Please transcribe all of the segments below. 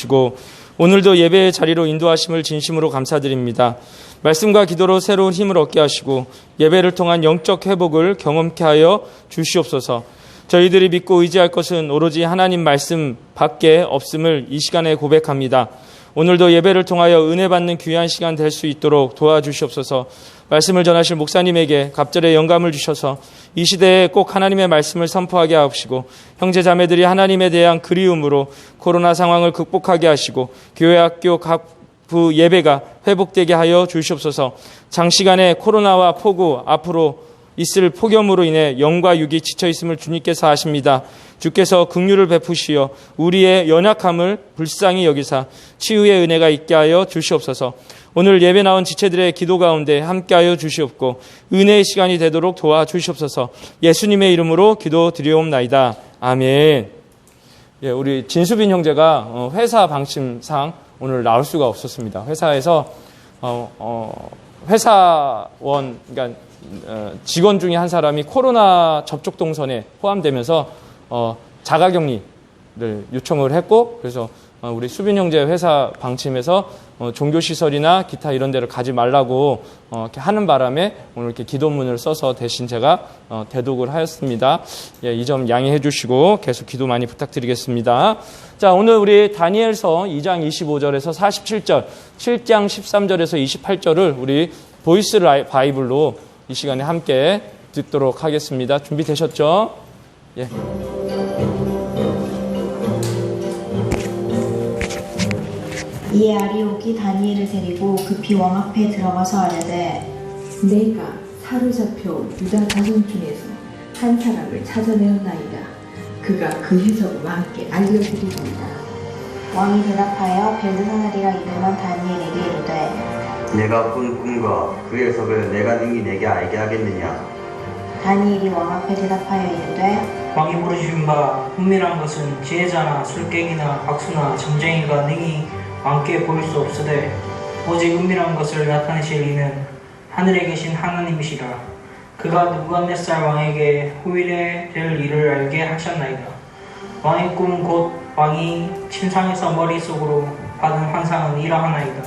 주시고 오늘도 예배의 자리로 인도하심을 진심으로 감사드립니다. 말씀과 기도로 새로운 힘을 얻게 하시고 예배를 통한 영적 회복을 경험케 하여 주시옵소서. 저희들이 믿고 의지할 것은 오로지 하나님 말씀 밖에 없음을 이 시간에 고백합니다. 오늘도 예배를 통하여 은혜 받는 귀한 시간 될 수 있도록 도와주시옵소서. 말씀을 전하실 목사님에게 갑절의 영감을 주셔서 이 시대에 꼭 하나님의 말씀을 선포하게 하옵시고 형제 자매들이 하나님에 대한 그리움으로 코로나 상황을 극복하게 하시고 교회 학교 각 부 예배가 회복되게 하여 주시옵소서. 장시간의 코로나와 폭우 앞으로 있을 폭염으로 인해 영과 육이 지쳐있음을 주님께서 아십니다. 주께서 긍휼을 베푸시어 우리의 연약함을 불쌍히 여기사 치유의 은혜가 있게 하여 주시옵소서. 오늘 예배 나온 지체들의 기도 가운데 함께하여 주시옵고 은혜의 시간이 되도록 도와주시옵소서. 예수님의 이름으로 기도드리옵나이다. 아멘. 예, 우리 진수빈 형제가 회사 방침상 오늘 나올 수가 없었습니다. 회사에서 회사원, 그러니까 직원 중에 한 사람이 코로나 접촉 동선에 포함되면서 자가격리를 요청을 했고, 그래서 우리 수빈 형제 회사 방침에서 종교시설이나 기타 이런 데를 가지 말라고 이렇게 하는 바람에 오늘 이렇게 기도문을 써서 대신 제가 대독을 하였습니다. 예, 이 점 양해해 주시고 계속 기도 많이 부탁드리겠습니다. 자, 오늘 우리 다니엘서 2장 25절에서 47절, 7장 13절에서 28절을 우리 보이스 바이블로 이 시간에 함께 듣도록 하겠습니다. 준비되셨죠? 예. 이에 아리옥이 다니엘을 데리고 급히 왕 앞에 들어가서 아뢰되 내가 사로잡혀 유다 자손 중에서 한 사람을 찾아내었나이다. 그가 그 해석을 왕께 알려드리리이다. 왕이 대답하여 벨드사나리라 이름한 다니엘에게 이르되 내가 꾼 꿈과 그 해석을 내가 능히 내게 알게 하겠느냐. 다니엘이 왕 앞에 대답하여 이르되 왕이 부르신 바 은밀한 것은 지혜자나 술객이나 박수나 점쟁이가 능히 왕께 보일 수 없으되 오직 은밀한 것을 나타내실 이는 하늘에 계신 하나님이시라. 그가 느부갓네살 왕에게 후일에 될 일을 알게 하셨나이다. 왕의 꿈 곧 왕이 침상에서 머릿속으로 받은 환상은 이러하나이다.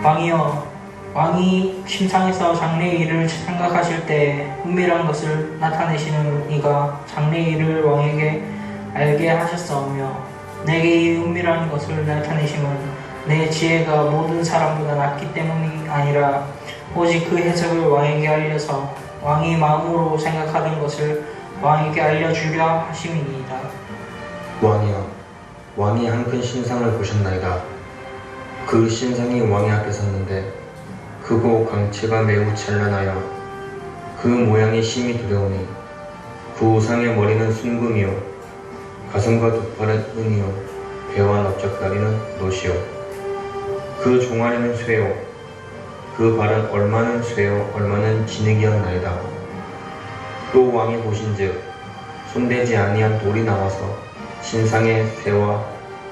왕이여, 왕이 침상에서 장래의 일을 생각하실 때 은밀한 것을 나타내시는 이가 장래의 일을 왕에게 알게 하셨사오며 내게 이 은밀한 것을 나타내심은 내 지혜가 모든 사람보다 낮기 때문이 아니라 오직 그 해석을 왕에게 알려서 왕이 마음으로 생각하던 것을 왕에게 알려주려 하심이니이다. 왕이여, 왕이 한 큰 신상을 보셨나이다. 그 신상이 왕의 앞에 섰는데 크고 광채가 매우 찬란하여 그 모양이 심히 두려우니 그 우상의 머리는 순금이요 가슴과 두 팔은 은이요 배와 넓적다리는 노시요 그 종아리는 쇠요 그 발은 얼마는 쇠요 얼마는 진흙이었나이다. 또 왕이 보신즉 손대지 아니한 돌이 나와서 신상의 쇠와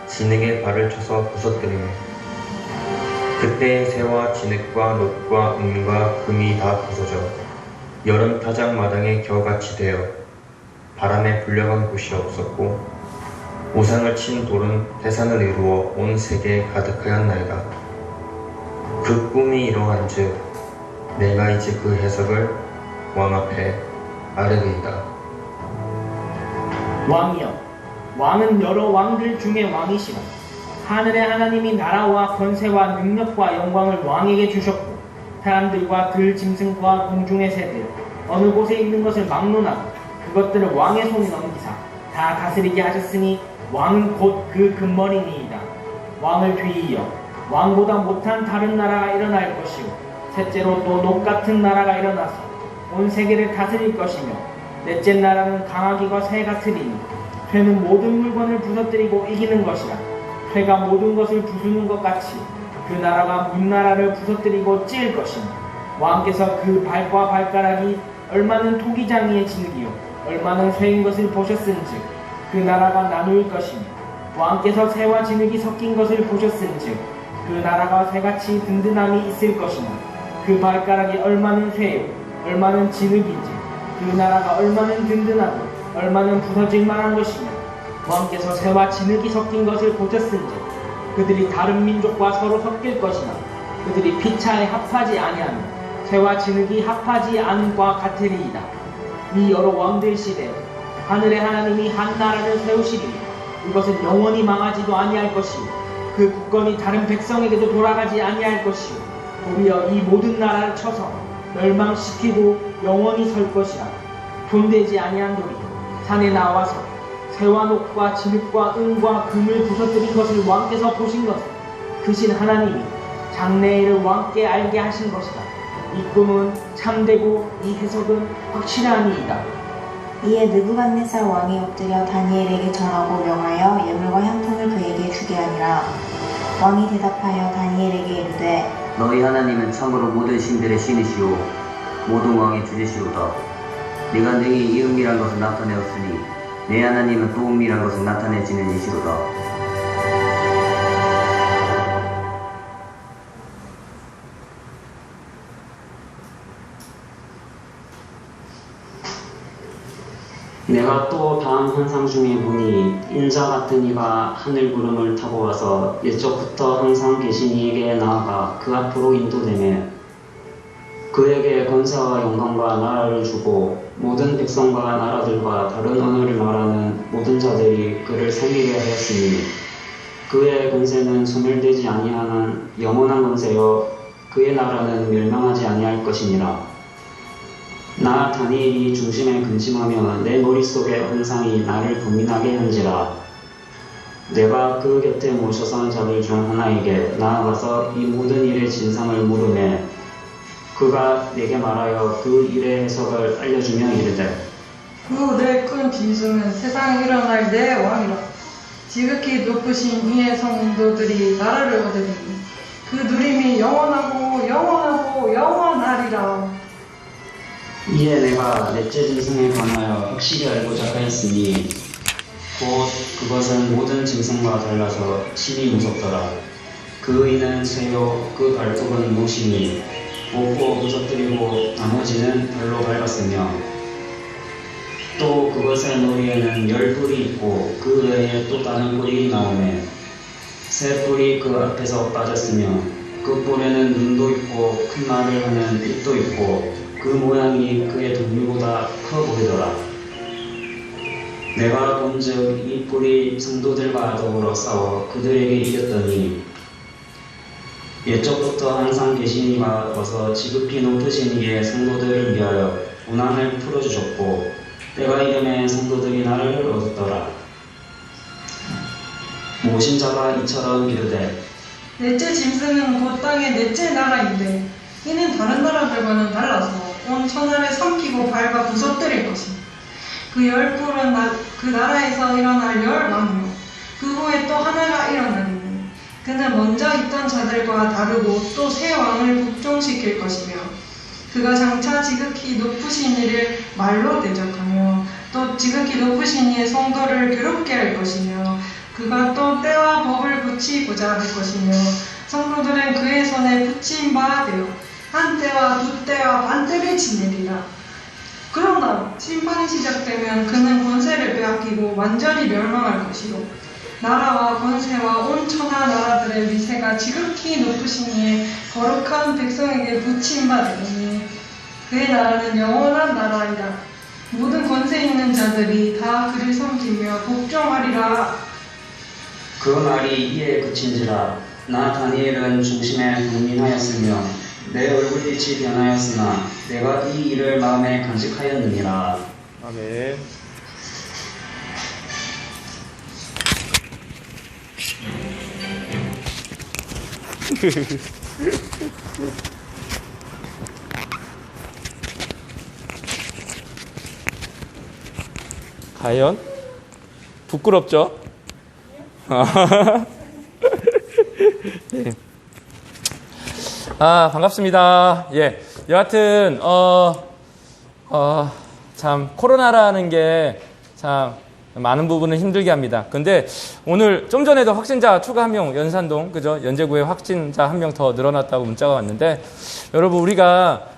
진흙의 발을 쳐서 부서뜨리매 그때의 쇠와 진흙과 놋과 은과 금이 다 부서져 여름 타작 마당에 겨같이 되어 바람에 불려간 곳이 없었고 우상을 친 돌은 태산을 이루어 온 세계에 가득하였나이다. 그 꿈이 이러한즉 내가 이제 그 해석을 왕 앞에 아뢰리이다. 왕이여, 왕은 여러 왕들 중에 왕이시라. 하늘의 하나님이 나라와 권세와 능력과 영광을 왕에게 주셨고 사람들과 들 짐승과 공중의 새들 어느 곳에 있는 것을 막론하고 그것들을 왕의 손에 넘기사 다 다스리게 하셨으니 왕은 곧 그 금머리니이다. 왕을 뒤이어 왕보다 못한 다른 나라가 일어날 것이요 셋째로 또 녹 같은 나라가 일어나서 온 세계를 다스릴 것이며 넷째 나라는 강하기가 새 같으리니 쇠는 모든 물건을 부서뜨리고 이기는 것이라. 쇠가 모든 것을 부수는 것 같이 그 나라가 문나라를 부서뜨리고 찢을 것이니 왕께서 그 발과 발가락이 얼마는 토기장이의 진흙이요 얼마는 쇠인 것을 보셨은즉 그 나라가 나누일 것이며 왕께서 쇠와 진흙이 섞인 것을 보셨은즉 그 나라가 쇠같이 든든함이 있을 것이며 그 발가락이 얼마는 쇠요 얼마는 진흙인지 그 나라가 얼마는 든든하고 얼마는 부서질 만한 것이며 왕께서 새와 진흙이 섞인 것을 보셨은즉 그들이 다른 민족과 서로 섞일 것이나 그들이 피차에 합하지 아니하며 새와 진흙이 합하지 않음과 같으리이다. 이 여러 왕들 시대에 하늘의 하나님이 한 나라를 세우시리니 이것은 영원히 망하지도 아니할 것이요 그 국권이 다른 백성에게도 돌아가지 아니할 것이요 도리어 이 모든 나라를 쳐서 멸망시키고 영원히 설 것이라. 존대지 아니한도리 산에 나와서 새와 녹과 진흙과 은과 금을 부서뜨린 것을 왕께서 보신 것은 그신 하나님이 장래일을 왕께 알게 하신 것이다. 이 꿈은 참되고 이 해석은 확실하니이다. 이에 느부갓네살 왕이 엎드려 다니엘에게 절하고 명하여 예물과 향품을 그에게 주게 하니라. 왕이 대답하여 다니엘에게 이르되 너희 하나님은 참으로 모든 신들의 신이시오 모든 왕의 주제시오다. 네가 능히 이 은밀한 것을 나타내었으니 내 하나님은 또 은밀한 것을 나타내지는 이시로다. 내가 또 다음 환상 중에 보니 인자 같은 이가 하늘 구름을 타고 와서 옛적부터 항상 계신 이에게 나아가 그 앞으로 인도되매 그에게 권세와 영광과 나라를 주고 모든 백성과 나라들과 다른 언어를 말하는 모든 자들이 그를 섬기게 하였으니 그의 권세는 소멸되지 아니하는 영원한 권세여 그의 나라는 멸망하지 아니할 것이니라. 나 다니엘이 중심에 근심하며 내 머릿속의 환상이 나를 고민하게 한지라. 내가 그 곁에 모셔선 자들 중 하나에게 나아가서 이 모든 일의 진상을 물으매 그가 내게 말하여 그 일의 해석을 알려주며 이르되 그 내 큰 짐승은 세상에 일어날 내 왕이라. 지극히 높으신 이의 성도들이 나라를 얻으리니 그 누림이 영원하고 영원하고 영원하리라. 이에 내가 넷째 짐승에 관하여 확실히 알고자 하였으니 곧 그것은 모든 짐승과 달라서 심히 무섭더라. 그 의는 쇠요 그 발톱은 못이니 못고 부서뜨리고 나머지는 별로 밝았으며 또 그것의 머리에는 10뿔이 있고 그 외에 또 다른 뿔이 나오매 새 뿔이 그 앞에서 빠졌으며 그 뿔에는 눈도 있고 큰 말을 하는 입도 있고 그 모양이 그의 동물보다 커 보이더라. 내가 본즉 이 뿔이 성도들과 더불어 싸워 그들에게 이겼더니 옛적부터 항상 계신 이가 와서 지극히 높으신 이의 성도들을 위하여 고난을 풀어주셨고 때가 이름에 성도들이 나를 얻었더라. 모신 자가 이처럼 이르되 넷째 짐승은 곧 땅의 넷째 나라인데 이는 다른 나라들과는 달라서 온 천하를 삼키고 밟아 부서뜨릴 것이니 그 10뿔은 그 나라에서 일어날 10왕이요 그 후에 또 하나가 일어나리니 그는 먼저 있던 자들과 다르고 또 새 왕을 복종시킬 것이며 그가 장차 지극히 높으신 이를 말로 대적하며 또 지극히 높으신 이의 성도를 괴롭게 할 것이며 그가 또 때와 법을 고치고자 할 것이며 성도들은 그의 손에 붙임 바 되어 한 때와 두 때와 반 때를 지내리라. 그러나 심판이 시작되면 그는 권세를 빼앗기고 완전히 멸망할 것이로 나라와 권세와 온 천하 나라들의 위세가 지극히 높으신 이의 거룩한 백성에게 붙임 바 되니 그의 나라는 영원한 나라이라. 모든 권세 있는 자들이 다 그를 섬기며 복종하리라. 그 말이 이에 그친지라. 나 다니엘은 중심에 국민하였으며 내 얼굴빛이 변하였으나 내가 이 일을 마음에 간직하였느니라. 아멘. 과연? 부끄럽죠? 예. 반갑습니다. 예. 여하튼, 참, 코로나라는 게 참 많은 부분을 힘들게 합니다. 근데 오늘 좀 전에도 확진자 추가 1명, 연산동, 그죠? 연제구에 확진자 1명 더 늘어났다고 문자가 왔는데, 여러분, 우리가,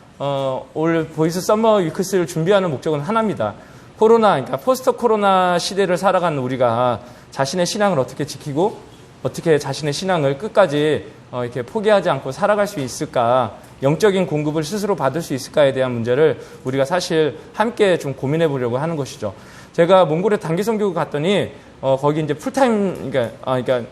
올 보이스 썸머 위크스를 준비하는 목적은 하나입니다. 그러니까 포스트 코로나 시대를 살아가는 우리가 자신의 신앙을 어떻게 지키고 어떻게 자신의 신앙을 끝까지 이렇게 포기하지 않고 살아갈 수 있을까, 영적인 공급을 스스로 받을 수 있을까에 대한 문제를 우리가 사실 함께 좀 고민해 보려고 하는 것이죠. 제가 몽골에 단기 선교국 갔더니 거기 이제 풀타임, 그러니까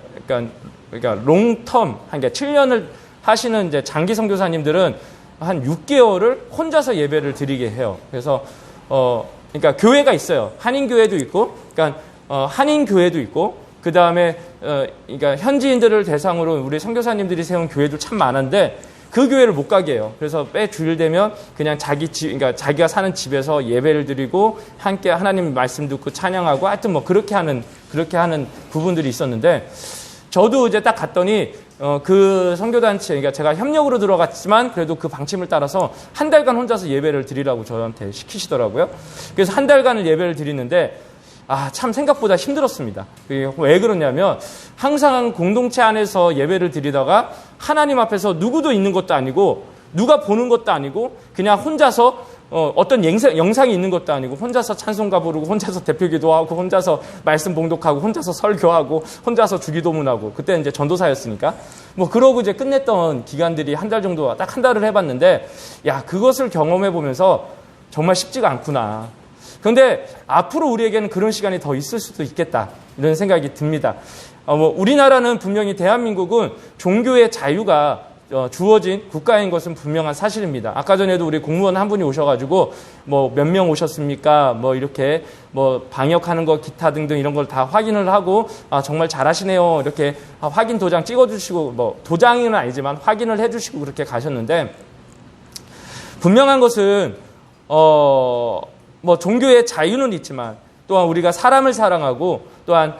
롱텀, 그러니까 7년을 하시는 이제 장기 선교사님들은 한 6개월을 혼자서 예배를 드리게 해요. 그래서 그러니까 교회가 있어요. 한인 교회도 있고, 그러니까 한인 교회도 있고, 그 다음에 그러니까 현지인들을 대상으로 우리 선교사님들이 세운 교회도 참 많은데 그 교회를 못 가게 해요. 그래서 매 주일 되면 그냥 그러니까 자기가 사는 집에서 예배를 드리고 함께 하나님 말씀 듣고 찬양하고, 하여튼 뭐 그렇게 하는 부분들이 있었는데, 저도 이제 딱 갔더니 그 선교단체, 그러니까 제가 협력으로 들어갔지만 그래도 그 방침을 따라서 한 달간 혼자서 예배를 드리라고 저한테 시키시더라고요. 그래서 한 달간을 예배를 드리는데 참 생각보다 힘들었습니다. 왜 그러냐면 항상 공동체 안에서 예배를 드리다가 하나님 앞에서 누구도 있는 것도 아니고 누가 보는 것도 아니고 그냥 혼자서 어떤 영상이 있는 것도 아니고 혼자서 찬송가 부르고 혼자서 대표기도 하고 혼자서 말씀 봉독하고 혼자서 설교하고 혼자서 주기도문하고, 그때 이제 전도사였으니까 뭐 그러고 이제 끝냈던 기간들이 한 달 정도, 딱 한 달을 해봤는데, 그것을 경험해 보면서 정말 쉽지가 않구나. 그런데 앞으로 우리에게는 그런 시간이 더 있을 수도 있겠다, 이런 생각이 듭니다. 우리나라는 분명히 대한민국은 종교의 자유가 주어진 국가인 것은 분명한 사실입니다. 아까 전에도 우리 공무원 한 분이 오셔가지고 뭐 몇 명 오셨습니까? 뭐 이렇게 뭐 방역하는 거 기타 등등 이런 걸 다 확인을 하고 정말 잘하시네요. 이렇게 확인 도장 찍어주시고, 뭐 도장은 아니지만 확인을 해주시고 그렇게 가셨는데, 분명한 것은 뭐 종교의 자유는 있지만 또한 우리가 사람을 사랑하고 또한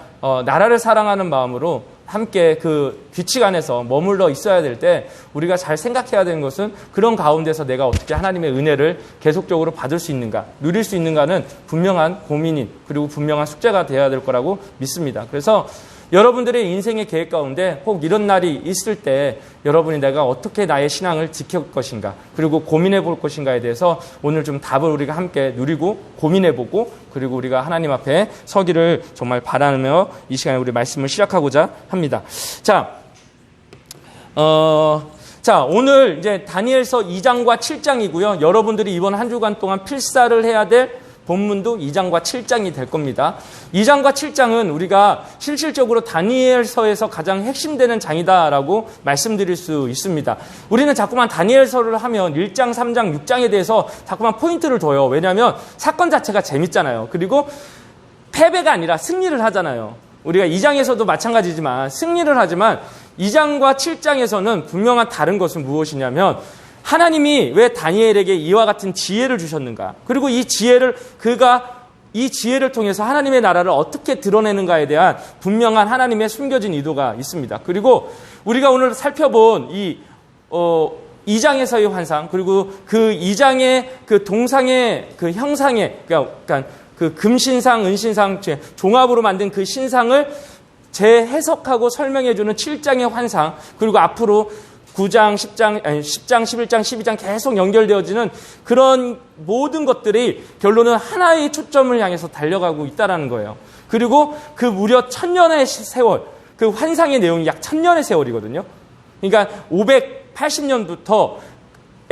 나라를 사랑하는 마음으로 함께 그 규칙 안에서 머물러 있어야 될 때 우리가 잘 생각해야 되는 것은 그런 가운데서 내가 어떻게 하나님의 은혜를 계속적으로 받을 수 있는가, 누릴 수 있는가는 분명한 고민인, 그리고 분명한 숙제가 되어야 될 거라고 믿습니다. 그래서 여러분들의 인생의 계획 가운데 혹 이런 날이 있을 때 여러분이 내가 어떻게 나의 신앙을 지킬 것인가, 그리고 고민해 볼 것인가에 대해서 오늘 좀 답을 우리가 함께 누리고 고민해 보고, 그리고 우리가 하나님 앞에 서기를 정말 바라며 이 시간에 우리 말씀을 시작하고자 합니다. 오늘 이제 다니엘서 2장과 7장이고요. 여러분들이 이번 한 주간 동안 필사를 해야 될 본문도 2장과 7장이 될 겁니다. 2장과 7장은 우리가 실질적으로 다니엘서에서 가장 핵심되는 장이다라고 말씀드릴 수 있습니다. 우리는 자꾸만 다니엘서를 하면 1장, 3장, 6장에 대해서 자꾸만 포인트를 둬요. 왜냐하면 사건 자체가 재밌잖아요. 그리고 패배가 아니라 승리를 하잖아요. 우리가 2장에서도 마찬가지지만 승리를 하지만 2장과 7장에서는 분명한 다른 것은 무엇이냐면, 하나님이 왜 다니엘에게 이와 같은 지혜를 주셨는가, 그리고 이 지혜를 통해서 하나님의 나라를 어떻게 드러내는가에 대한 분명한 하나님의 숨겨진 의도가 있습니다. 그리고 우리가 오늘 살펴본 이 2장에서의 환상, 그리고 그 2장의 그 동상의 그 형상의, 그러니까 그 금신상, 은신상 종합으로 만든 그 신상을 재해석하고 설명해주는 7장의 환상, 그리고 앞으로 9장, 10장, 11장, 12장 계속 연결되어지는 그런 모든 것들이 결론은 하나의 초점을 향해서 달려가고 있다는 거예요. 그리고 그 무려 1000년의 세월, 그 환상의 내용이 약 1000년의 세월이거든요. 그러니까 580년부터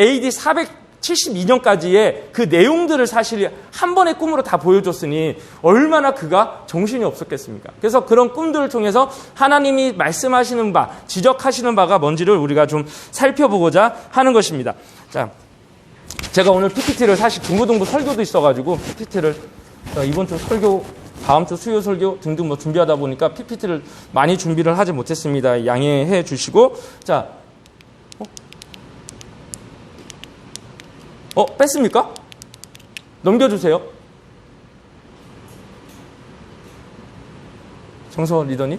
AD 472년까지의 그 내용들을 사실 한 번의 꿈으로 다 보여줬으니 얼마나 그가 정신이 없었겠습니까? 그래서 그런 꿈들을 통해서 하나님이 말씀하시는 바, 지적하시는 바가 뭔지를 우리가 좀 살펴보고자 하는 것입니다. 자, 제가 오늘 PPT를 사실 중고등부 설교도 있어가지고 PPT를 이번 주 설교, 다음 주 수요 설교 등등 뭐 준비하다 보니까 PPT를 많이 준비를 하지 못했습니다. 양해해 주시고, 자, 뺐습니까? 넘겨주세요. 정서 리더님.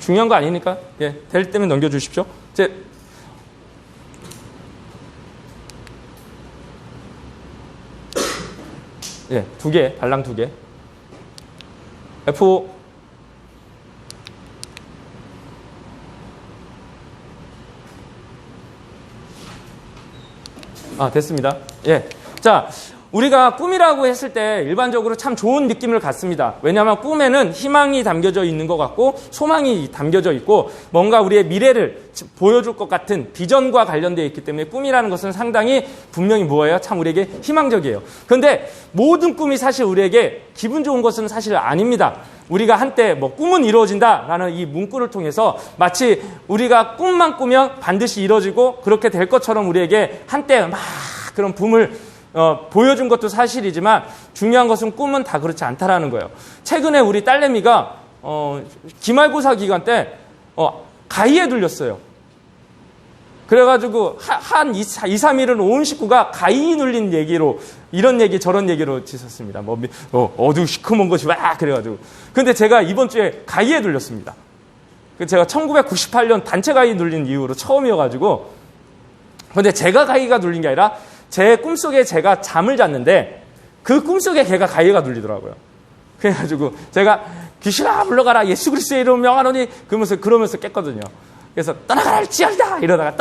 중요한 거 아니니까, 될 때면 넘겨주십시오. 두 개, 달랑 두 개. F5. 됐습니다. 자, 우리가 꿈이라고 했을 때 일반적으로 참 좋은 느낌을 갖습니다. 왜냐하면 꿈에는 희망이 담겨져 있는 것 같고 소망이 담겨져 있고 뭔가 우리의 미래를 보여줄 것 같은 비전과 관련되어 있기 때문에 꿈이라는 것은 상당히 분명히 뭐예요? 참 우리에게 희망적이에요. 그런데 모든 꿈이 사실 우리에게 기분 좋은 것은 사실 아닙니다. 우리가 한때 뭐 꿈은 이루어진다라는 이 문구를 통해서 마치 우리가 꿈만 꾸면 반드시 이루어지고 그렇게 될 것처럼 우리에게 한때 막 그런 붐을 보여준 것도 사실이지만 중요한 것은 꿈은 다 그렇지 않다라는 거예요. 최근에 우리 딸내미가 기말고사 기간 때 가위에 눌렸어요. 그래가지고 한 2, 3일은 온 식구가 가위 눌린 얘기로 이런 얘기 저런 얘기로 지었습니다. 어두 시커먼 것이 와 그래가지고. 근데 제가 이번 주에 가위에 눌렸습니다. 제가 1998년 단체 가위 눌린 이후로 처음이어가지고. 근데 제가 가위가 눌린 게 아니라 제 꿈속에 제가 잠을 잤는데 그 꿈속에 걔가 가위가 눌리더라고요. 그래가지고 제가 귀신아 물러가라 예수 그리스도의 이름 명하노니 그러면서 깼거든요. 그래서 떠나갈지어다 이러다가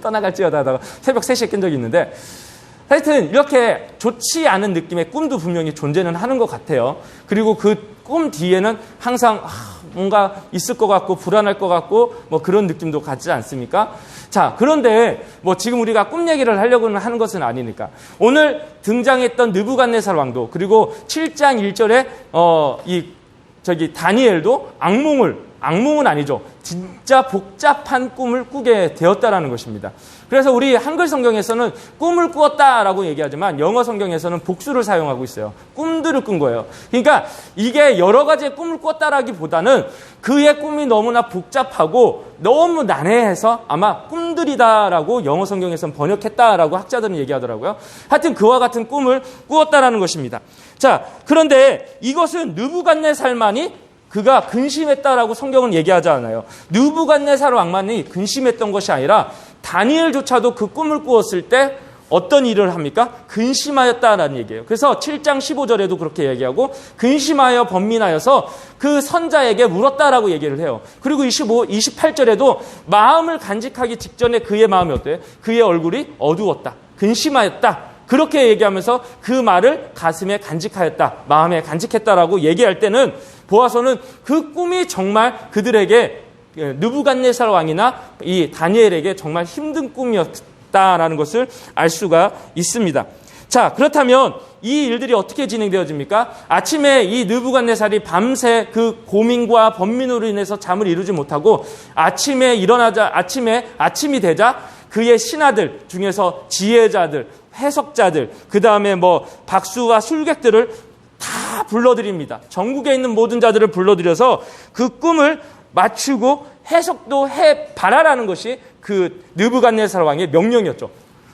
떠나갈지어다 하다가 새벽 3시에 깬 적이 있는데 하여튼 이렇게 좋지 않은 느낌의 꿈도 분명히 존재는 하는 것 같아요. 그리고 그 꿈 뒤에는 항상 뭔가 있을 것 같고 불안할 것 같고 뭐 그런 느낌도 갖지 않습니까? 자, 그런데 뭐 지금 우리가 꿈 얘기를 하려고는 하는 것은 아니니까 오늘 등장했던 느부갓네살 왕도 그리고 7장 1절에 다니엘도 악몽은 아니죠. 진짜 복잡한 꿈을 꾸게 되었다라는 것입니다. 그래서 우리 한글 성경에서는 꿈을 꾸었다라고 얘기하지만 영어 성경에서는 복수를 사용하고 있어요. 꿈들을 꾼 거예요. 그러니까 이게 여러 가지의 꿈을 꿨다라기보다는 그의 꿈이 너무나 복잡하고 너무 난해해서 아마 꿈들이다라고 영어 성경에서는 번역했다라고 학자들은 얘기하더라고요. 하여튼 그와 같은 꿈을 꾸었다라는 것입니다. 자, 그런데 이것은 느부갓네살만이 그가 근심했다라고 성경은 얘기하지 않아요. 느부갓네살 왕만이 근심했던 것이 아니라 다니엘조차도 그 꿈을 꾸었을 때 어떤 일을 합니까? 근심하였다라는 얘기예요. 그래서 7장 15절에도 그렇게 얘기하고 근심하여 번민하여서 그 선자에게 물었다라고 얘기를 해요. 그리고 28절에도 마음을 간직하기 직전에 그의 마음이 어때요? 그의 얼굴이 어두웠다. 근심하였다. 그렇게 얘기하면서 그 말을 가슴에 간직하였다. 마음에 간직했다라고 얘기할 때는 보아서는 그 꿈이 정말 그들에게 느부갓네살 왕이나 이 다니엘에게 정말 힘든 꿈이었다라는 것을 알 수가 있습니다. 자, 그렇다면 이 일들이 어떻게 진행되어집니까? 아침에 이 느부갓네살이 밤새 그 고민과 번민으로 인해서 잠을 이루지 못하고 아침이 되자 그의 신하들 중에서 지혜자들, 해석자들, 그 다음에 박수와 술객들을 다 불러드립니다. 전국에 있는 모든 자들을 불러들여서 그 꿈을 맞추고 해석도 해봐라라는 것이 그 느부갓네살 왕의 명령이었죠.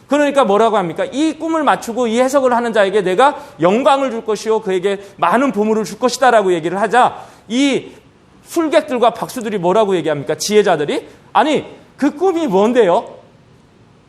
그러니까 뭐라고 합니까? 이 꿈을 맞추고 이 해석을 하는 자에게 내가 영광을 줄 것이요 그에게 많은 보물을 줄 것이다라고 얘기를 하자 이 술객들과 박수들이 뭐라고 얘기합니까? 지혜자들이 아니 그 꿈이 뭔데요?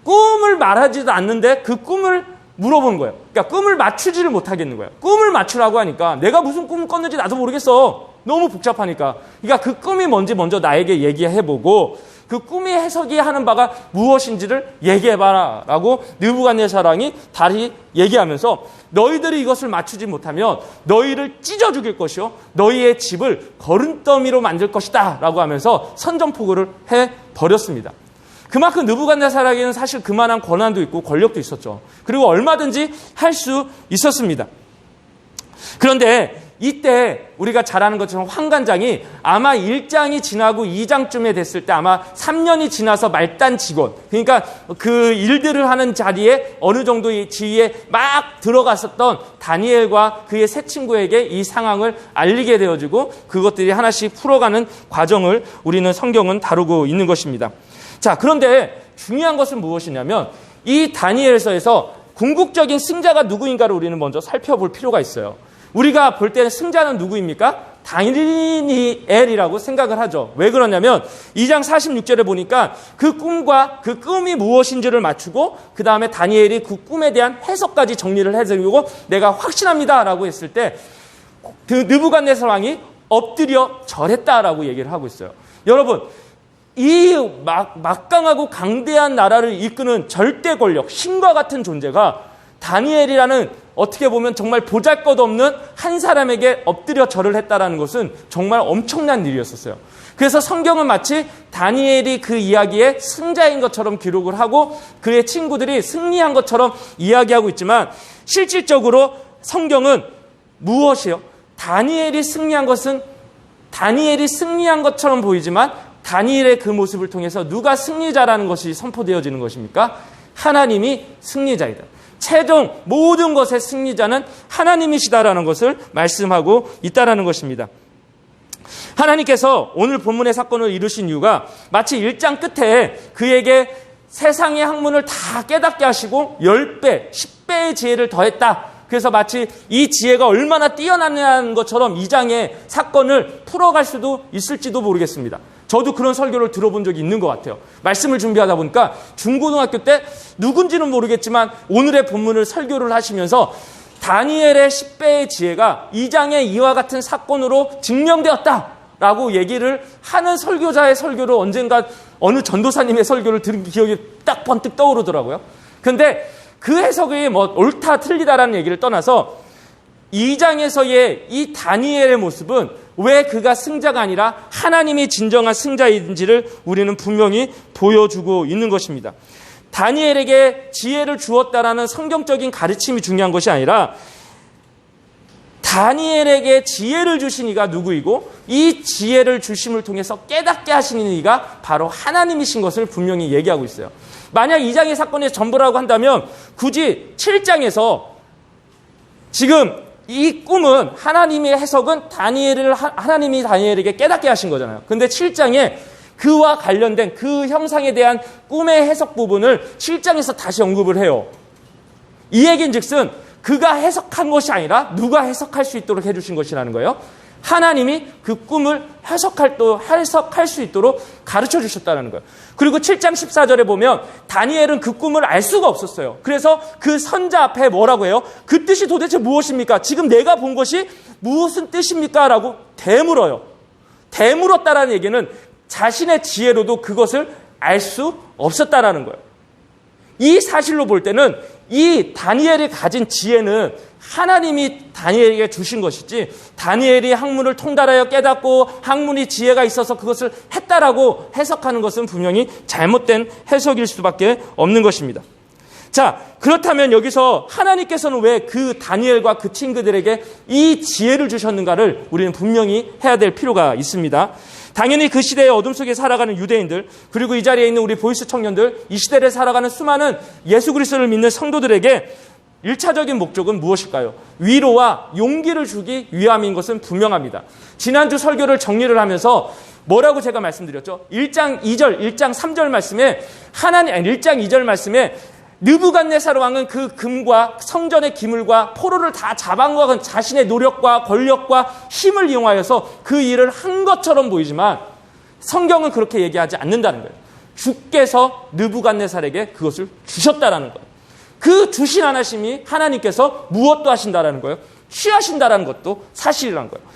꿈을 말하지도 않는데 그 꿈을 물어보는 거예요. 그러니까 꿈을 맞추지를 못하겠는 거예요. 꿈을 맞추라고 하니까 내가 무슨 꿈을 꿨는지 나도 모르겠어. 너무 복잡하니까. 그러니까 그 꿈이 뭔지 먼저 나에게 얘기해보고 그 꿈이 해석이 하는 바가 무엇인지를 얘기해봐라 라고 느부갓네살 왕이 다시 얘기하면서 너희들이 이것을 맞추지 못하면 너희를 찢어 죽일 것이요 너희의 집을 거름더미로 만들 것이다 라고 하면서 선전포고를 해버렸습니다. 그만큼 느부갓네살에게는 사실 그만한 권한도 있고 권력도 있었죠. 그리고 얼마든지 할 수 있었습니다. 그런데 이때 우리가 잘 아는 것처럼 환관장이 아마 1장이 지나고 2장쯤에 됐을 때 아마 3년이 지나서 말단 직원, 그러니까 그 일들을 하는 자리에 어느 정도의 지위에 막 들어갔었던 다니엘과 그의 세 친구에게 이 상황을 알리게 되어지고 그것들이 하나씩 풀어가는 과정을 우리는 성경은 다루고 있는 것입니다. 자, 그런데 중요한 것은 무엇이냐면 이 다니엘서에서 궁극적인 승자가 누구인가를 우리는 먼저 살펴볼 필요가 있어요. 우리가 볼 때는 승자는 누구입니까? 다니엘이라고 생각을 하죠. 왜 그러냐면 2장 46절에 보니까 그 꿈과 그 꿈이 무엇인지를 맞추고 그 다음에 다니엘이 그 꿈에 대한 해석까지 정리를 해드리고 내가 확신합니다라고 했을 때 느부갓네살 왕이 엎드려 절했다라고 얘기를 하고 있어요. 여러분, 이 막강하고 강대한 나라를 이끄는 절대 권력, 신과 같은 존재가 다니엘이라는 어떻게 보면 정말 보잘것없는 한 사람에게 엎드려 절을 했다라는 것은 정말 엄청난 일이었었어요. 그래서 성경은 마치 다니엘이 그 이야기에 승자인 것처럼 기록을 하고 그의 친구들이 승리한 것처럼 이야기하고 있지만 실질적으로 성경은 무엇이요? 다니엘이 승리한 것은 다니엘이 승리한 것처럼 보이지만 다니엘의 그 모습을 통해서 누가 승리자라는 것이 선포되어지는 것입니까? 하나님이 승리자이다. 최종 모든 것의 승리자는 하나님이시다라는 것을 말씀하고 있다라는 것입니다. 하나님께서 오늘 본문의 사건을 이루신 이유가 마치 1장 끝에 그에게 세상의 학문을 다 깨닫게 하시고 10배, 10배의 지혜를 더했다. 그래서 마치 이 지혜가 얼마나 뛰어나냐는 것처럼 2장의 사건을 풀어갈 수도 있을지도 모르겠습니다. 저도 그런 설교를 들어본 적이 있는 것 같아요. 말씀을 준비하다 보니까 중고등학교 때 누군지는 모르겠지만 오늘의 본문을 설교를 하시면서 다니엘의 10배의 지혜가 2장의 이와 같은 사건으로 증명되었다라고 얘기를 하는 설교자의 설교를 언젠가 어느 전도사님의 설교를 들은 기억이 딱 번뜩 떠오르더라고요. 근데 그 해석이 뭐 옳다 틀리다라는 얘기를 떠나서 2장에서의 이 다니엘의 모습은 왜 그가 승자가 아니라 하나님이 진정한 승자인지를 우리는 분명히 보여주고 있는 것입니다. 다니엘에게 지혜를 주었다라는 성경적인 가르침이 중요한 것이 아니라 다니엘에게 지혜를 주신 이가 누구이고 이 지혜를 주심을 통해서 깨닫게 하시는 이가 바로 하나님이신 것을 분명히 얘기하고 있어요. 만약 2장의 사건의 전부라고 한다면 굳이 7장에서 지금 이 꿈은 하나님의 해석은 하나님이 다니엘에게 깨닫게 하신 거잖아요. 근데 7장에 그와 관련된 그 형상에 대한 꿈의 해석 부분을 7장에서 다시 언급을 해요. 이 얘기는 즉슨 그가 해석한 것이 아니라 누가 해석할 수 있도록 해주신 것이라는 거예요. 하나님이 그 꿈을 해석할 수 있도록 가르쳐 주셨다는 거예요. 그리고 7장 14절에 보면 다니엘은 그 꿈을 알 수가 없었어요. 그래서 그 선자 앞에 뭐라고 해요? 그 뜻이 도대체 무엇입니까? 지금 내가 본 것이 무슨 뜻입니까? 라고 대물어요. 대물었다라는 얘기는 자신의 지혜로도 그것을 알 수 없었다라는 거예요. 이 사실로 볼 때는 이 다니엘이 가진 지혜는 하나님이 다니엘에게 주신 것이지 다니엘이 학문을 통달하여 깨닫고 학문이 지혜가 있어서 그것을 했다라고 해석하는 것은 분명히 잘못된 해석일 수밖에 없는 것입니다. 자, 그렇다면 여기서 하나님께서는 왜 그 다니엘과 그 친구들에게 이 지혜를 주셨는가를 우리는 분명히 해야 될 필요가 있습니다. 당연히 그 시대의 어둠 속에 살아가는 유대인들, 그리고 이 자리에 있는 우리 보이스 청년들, 이 시대를 살아가는 수많은 예수 그리스도를 믿는 성도들에게 1차적인 목적은 무엇일까요? 위로와 용기를 주기 위함인 것은 분명합니다. 지난주 설교를 정리를 하면서 뭐라고 제가 말씀드렸죠? 1장 2절, 1장 3절 말씀에 1장 2절 말씀에 느부갓네살 왕은 그 금과 성전의 기물과 포로를 다 잡아먹은 자신의 노력과 권력과 힘을 이용하여서 그 일을 한 것처럼 보이지만 성경은 그렇게 얘기하지 않는다는 거예요. 주께서 느부갓네살에게 그것을 주셨다라는 거예요. 그 주신 하나님께서 무엇도 하신다라는 거예요. 취하신다라는 것도 사실이라는 거예요.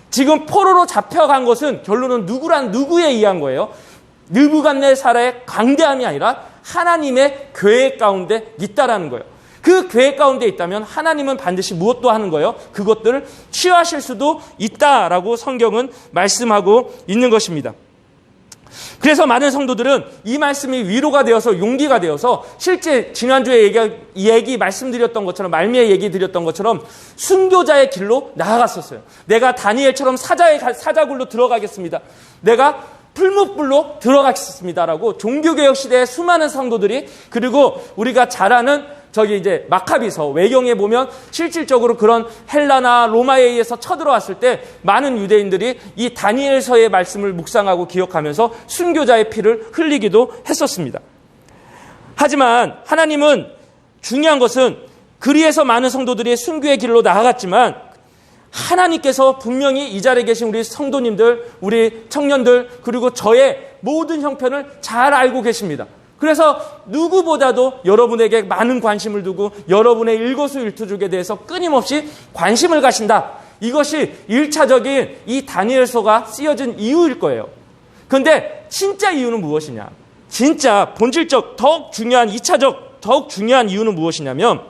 지금 포로로 잡혀간 것은 결론은 누구에 의한 거예요? 느부갓네살의 강대함이 아니라 하나님의 계획 가운데 있다라는 거예요. 그 계획 가운데 있다면 하나님은 반드시 무엇도 하는 거예요. 그것들을 취하실 수도 있다라고 성경은 말씀하고 있는 것입니다. 그래서 많은 성도들은 이 말씀이 위로가 되어서 용기가 되어서 실제 지난주에 말씀드렸던 것처럼 말미에 얘기 드렸던 것처럼 순교자의 길로 나아갔었어요. 내가 다니엘처럼 사자굴로 들어가겠습니다. 내가 풀무불로 들어가겠습니다라고 종교개혁 시대의 수많은 성도들이, 그리고 우리가 잘 아는 이제 마카비서 외경에 보면 실질적으로 그런 헬라나 로마에 의해서 쳐들어왔을 때 많은 유대인들이 이 다니엘서의 말씀을 묵상하고 기억하면서 순교자의 피를 흘리기도 했었습니다. 하지만 하나님은 중요한 것은 그리해서 많은 성도들이 순교의 길로 나아갔지만 하나님께서 분명히 이 자리에 계신 우리 성도님들, 우리 청년들, 그리고 저의 모든 형편을 잘 알고 계십니다. 그래서 누구보다도 여러분에게 많은 관심을 두고 여러분의 일거수일투족에 대해서 끊임없이 관심을 가신다. 이것이 1차적인 이 다니엘서가 쓰여진 이유일 거예요. 그런데 진짜 이유는 무엇이냐? 진짜 본질적, 더욱 중요한 2차적, 더욱 중요한 이유는 무엇이냐면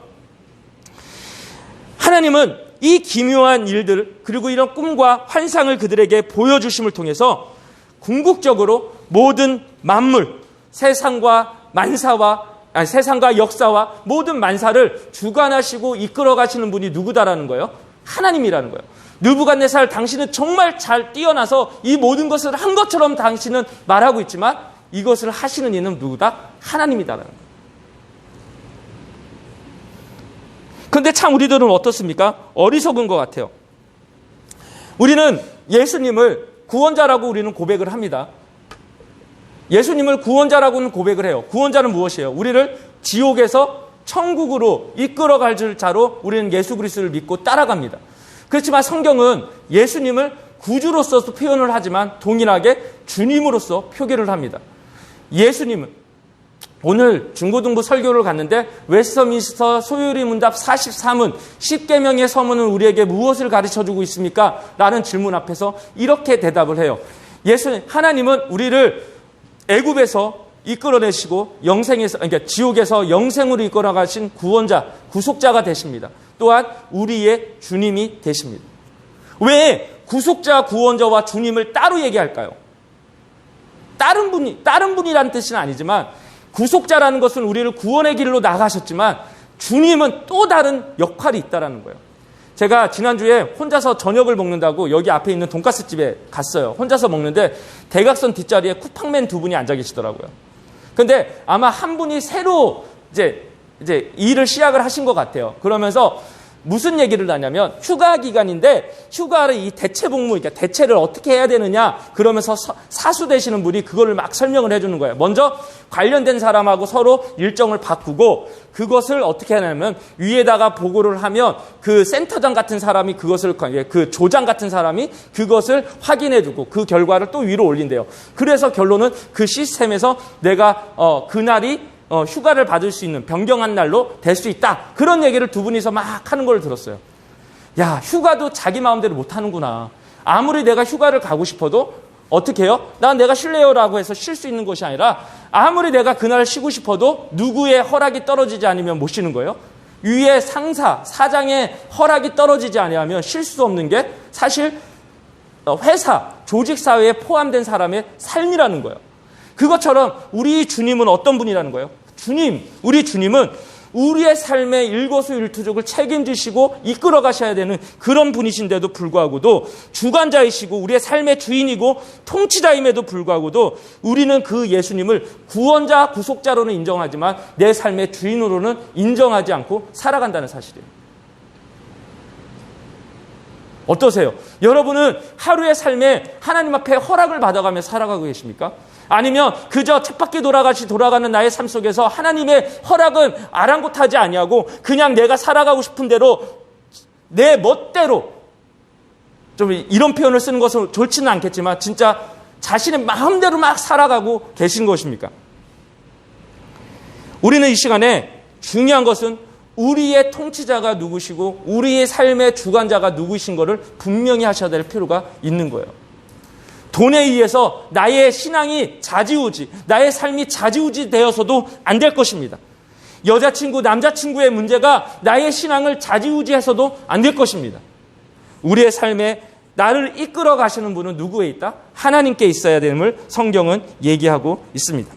하나님은 이 기묘한 일들 그리고 이런 꿈과 환상을 그들에게 보여주심을 통해서 궁극적으로 모든 만물, 세상과 역사와 모든 만사를 주관하시고 이끌어 가시는 분이 누구다라는 거예요? 하나님이라는 거예요. 느부갓네살, 당신은 정말 잘 뛰어나서 이 모든 것을 한 것처럼 당신은 말하고 있지만 이것을 하시는 이는 누구다? 하나님이다라는 거예요. 그런데 참 우리들은 어떻습니까? 어리석은 것 같아요. 우리는 예수님을 구원자라고 우리는 고백을 합니다. 예수님을 구원자라고는 고백을 해요. 구원자는 무엇이에요? 우리를 지옥에서 천국으로 이끌어갈 자로 우리는 예수 그리스도를 믿고 따라갑니다. 그렇지만 성경은 예수님을 구주로서도 표현을 하지만 동일하게 주님으로서 표기를 합니다. 예수님은 오늘 중고등부 설교를 갔는데 웨스터민스터 소요리 문답 43문 10계명의 서문은 우리에게 무엇을 가르쳐주고 있습니까? 라는 질문 앞에서 이렇게 대답을 해요. 하나님은 우리를 애굽에서 이끌어내시고 그러니까 지옥에서 영생으로 이끌어가신 구원자, 구속자가 되십니다. 또한 우리의 주님이 되십니다. 왜 구속자, 구원자와 주님을 따로 얘기할까요? 다른 분이라는 뜻은 아니지만 구속자라는 것은 우리를 구원의 길로 나가셨지만 주님은 또 다른 역할이 있다는 거예요. 제가 지난주에 혼자서 저녁을 먹는다고 여기 앞에 있는 돈가스 집에 갔어요. 혼자서 먹는데 대각선 뒷자리에 쿠팡맨 두 분이 앉아 계시더라고요. 근데 아마 한 분이 새로 이제 일을 시작을 하신 것 같아요. 그러면서 무슨 얘기를 하냐면 휴가 기간인데 휴가를 이 대체 복무, 그러니까 대체를 어떻게 해야 되느냐 그러면서 사수 되시는 분이 그거를 막 설명을 해주는 거예요. 먼저 관련된 사람하고 서로 일정을 바꾸고 그것을 어떻게 하냐면 위에다가 보고를 하면 그 센터장 같은 사람이 그 조장 같은 사람이 그것을 확인해주고 그 결과를 또 위로 올린대요. 그래서 결론은 그 시스템에서 내가 그날이 휴가를 받을 수 있는 변경한 날로 될 수 있다. 그런 얘기를 두 분이서 막 하는 걸 들었어요. 야, 휴가도 자기 마음대로 못 하는구나. 아무리 내가 휴가를 가고 싶어도 어떻게 해요? 난 내가 쉴래요라고 해서 쉴 수 있는 것이 아니라 아무리 내가 그날 쉬고 싶어도 누구의 허락이 떨어지지 않으면 못 쉬는 거예요. 위에 사장의 허락이 떨어지지 않으면 쉴 수 없는 게 사실 회사, 조직사회에 포함된 사람의 삶이라는 거예요. 그것처럼 우리 주님은 어떤 분이라는 거예요? 우리 주님은 우리의 삶의 일거수일투족을 책임지시고 이끌어 가셔야 되는 그런 분이신데도 불구하고도 주관자이시고 우리의 삶의 주인이고 통치자임에도 불구하고도 우리는 그 예수님을 구원자, 구속자로는 인정하지만 내 삶의 주인으로는 인정하지 않고 살아간다는 사실이에요. 어떠세요? 여러분은 하루의 삶에 하나님 앞에 허락을 받아가며 살아가고 계십니까? 아니면 그저 쳇바퀴 돌아가는 나의 삶 속에서 하나님의 허락은 아랑곳하지 아니하고 그냥 내가 살아가고 싶은 대로 내 멋대로, 좀 이런 표현을 쓰는 것은 좋지는 않겠지만 진짜 자신의 마음대로 막 살아가고 계신 것입니까? 우리는 이 시간에 중요한 것은 우리의 통치자가 누구시고 우리의 삶의 주관자가 누구신 것을 분명히 하셔야 될 필요가 있는 거예요. 돈에 의해서 나의 신앙이 좌지우지, 나의 삶이 좌지우지 되어서도 안 될 것입니다. 여자친구, 남자친구의 문제가 나의 신앙을 좌지우지해서도 안 될 것입니다. 우리의 삶에 나를 이끌어 가시는 분은 누구에 있다? 하나님께 있어야 됨을 성경은 얘기하고 있습니다.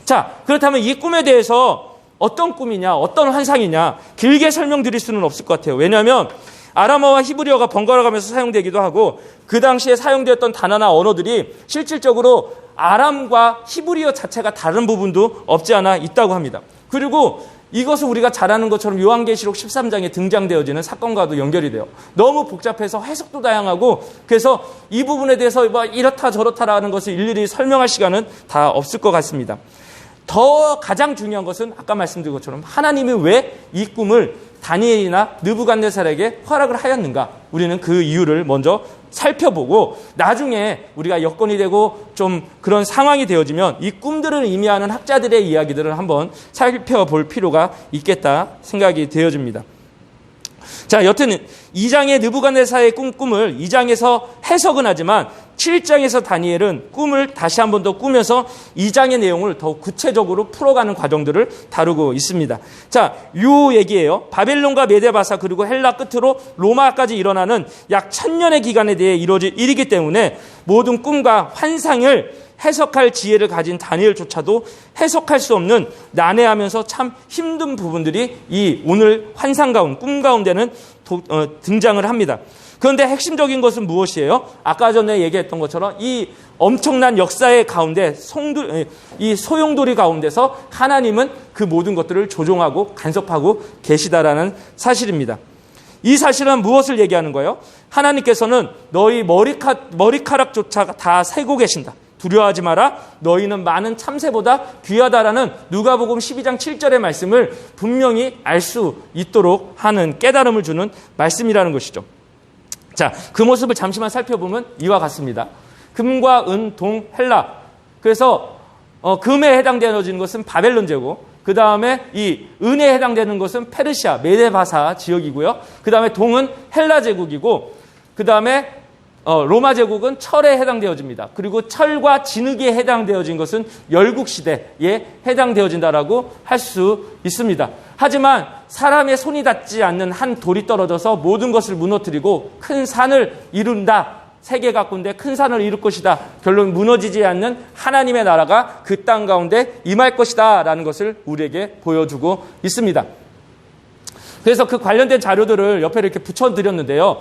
자, 그렇다면 이 꿈에 대해서 어떤 꿈이냐, 어떤 환상이냐 길게 설명드릴 수는 없을 것 같아요. 왜냐하면 아람어와 히브리어가 번갈아가면서 사용되기도 하고 그 당시에 사용되었던 단어나 언어들이 실질적으로 아람과 히브리어 자체가 다른 부분도 없지 않아 있다고 합니다. 그리고 이것은 우리가 잘 아는 것처럼 요한계시록 13장에 등장되어지는 사건과도 연결이 돼요. 너무 복잡해서 해석도 다양하고 그래서 이 부분에 대해서 이렇다 저렇다라는 것을 일일이 설명할 시간은 다 없을 것 같습니다. 더 가장 중요한 것은 아까 말씀드린 것처럼 하나님이 왜 이 꿈을 다니엘이나 느부갓네살에게 허락을 하였는가? 우리는 그 이유를 먼저 살펴보고 나중에 우리가 여건이 되고 좀 그런 상황이 되어지면 이 꿈들을 의미하는 학자들의 이야기들을 한번 살펴볼 필요가 있겠다 생각이 되어집니다. 자, 여튼 2장의 느부갓네살의 꿈을 2장에서 해석은 하지만 7장에서 다니엘은 꿈을 다시 한 번 더 꾸면서 2장의 내용을 더욱 구체적으로 풀어가는 과정들을 다루고 있습니다. 자, 요 얘기예요. 바벨론과 메데바사 그리고 헬라 끝으로 로마까지 일어나는 약 1000년의 기간에 대해 이루어질 일이기 때문에 모든 꿈과 환상을 해석할 지혜를 가진 다니엘조차도 해석할 수 없는 난해하면서 참 힘든 부분들이 이 오늘 환상 가운데, 꿈 가운데는 등장을 합니다. 그런데 핵심적인 것은 무엇이에요? 아까 전에 얘기했던 것처럼 이 엄청난 역사의 가운데 이 소용돌이 가운데서 하나님은 그 모든 것들을 조종하고 간섭하고 계시다라는 사실입니다. 이 사실은 무엇을 얘기하는 거예요? 하나님께서는 너희 머리카락조차 다 세고 계신다. 두려워하지 마라. 너희는 많은 참새보다 귀하다라는 누가복음 12장 7절의 말씀을 분명히 알 수 있도록 하는 깨달음을 주는 말씀이라는 것이죠. 자, 그 모습을 잠시만 살펴보면 이와 같습니다. 금과 은, 동, 헬라. 그래서 금에 해당되어지는 것은 바벨론 제국. 그 다음에 이 은에 해당되는 것은 페르시아, 메데바사 지역이고요. 그 다음에 동은 헬라 제국이고, 그 다음에 로마 제국은 철에 해당되어집니다. 그리고 철과 진흙에 해당되어진 것은 열국시대에 해당되어진다라고 할 수 있습니다. 하지만 사람의 손이 닿지 않는 한 돌이 떨어져서 모든 것을 무너뜨리고 큰 산을 이룬다. 세계 가운데 큰 산을 이룰 것이다. 결론 무너지지 않는 하나님의 나라가 그 땅 가운데 임할 것이다. 라는 것을 우리에게 보여주고 있습니다. 그래서 그 관련된 자료들을 옆에 이렇게 붙여드렸는데요.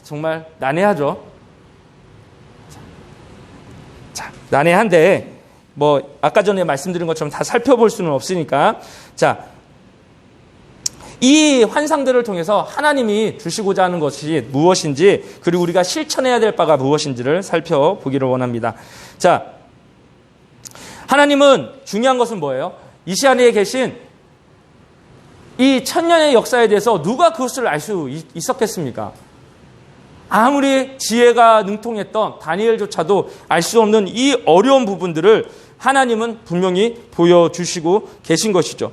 정말 난해하죠. 자, 난해한데 아까 전에 말씀드린 것처럼 다 살펴볼 수는 없으니까, 자, 이 환상들을 통해서 하나님이 주시고자 하는 것이 무엇인지, 그리고 우리가 실천해야 될 바가 무엇인지를 살펴보기를 원합니다. 자, 하나님은 중요한 것은 뭐예요? 이 시간에 계신 이 1000년의 역사에 대해서 누가 그것을 알 수 있었겠습니까? 아무리 지혜가 능통했던 다니엘조차도 알 수 없는 이 어려운 부분들을 하나님은 분명히 보여주시고 계신 것이죠.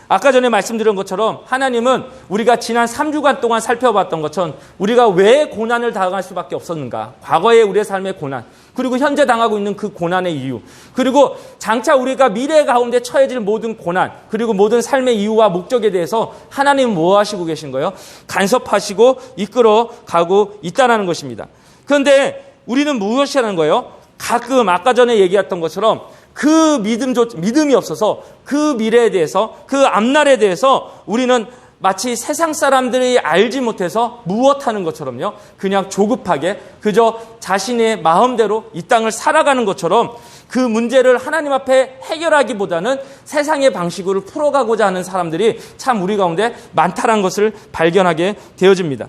아까 전에 말씀드린 것처럼 하나님은 우리가 지난 3주간 동안 살펴봤던 것처럼 우리가 왜 고난을 당할 수밖에 없었는가, 과거의 우리의 삶의 고난, 그리고 현재 당하고 있는 그 고난의 이유, 그리고 장차 우리가 미래 가운데 처해질 모든 고난, 그리고 모든 삶의 이유와 목적에 대해서 하나님은 뭐 하시고 계신 거예요? 간섭하시고 이끌어 가고 있다는 것입니다. 그런데 우리는 무엇이 하는 거예요? 가끔 아까 전에 얘기했던 것처럼 그 믿음이 없어서 그 미래에 대해서, 그 앞날에 대해서 우리는 마치 세상 사람들이 알지 못해서 무엇하는 것처럼요, 그냥 조급하게 그저 자신의 마음대로 이 땅을 살아가는 것처럼 그 문제를 하나님 앞에 해결하기보다는 세상의 방식으로 풀어가고자 하는 사람들이 참 우리 가운데 많다는 것을 발견하게 되어집니다.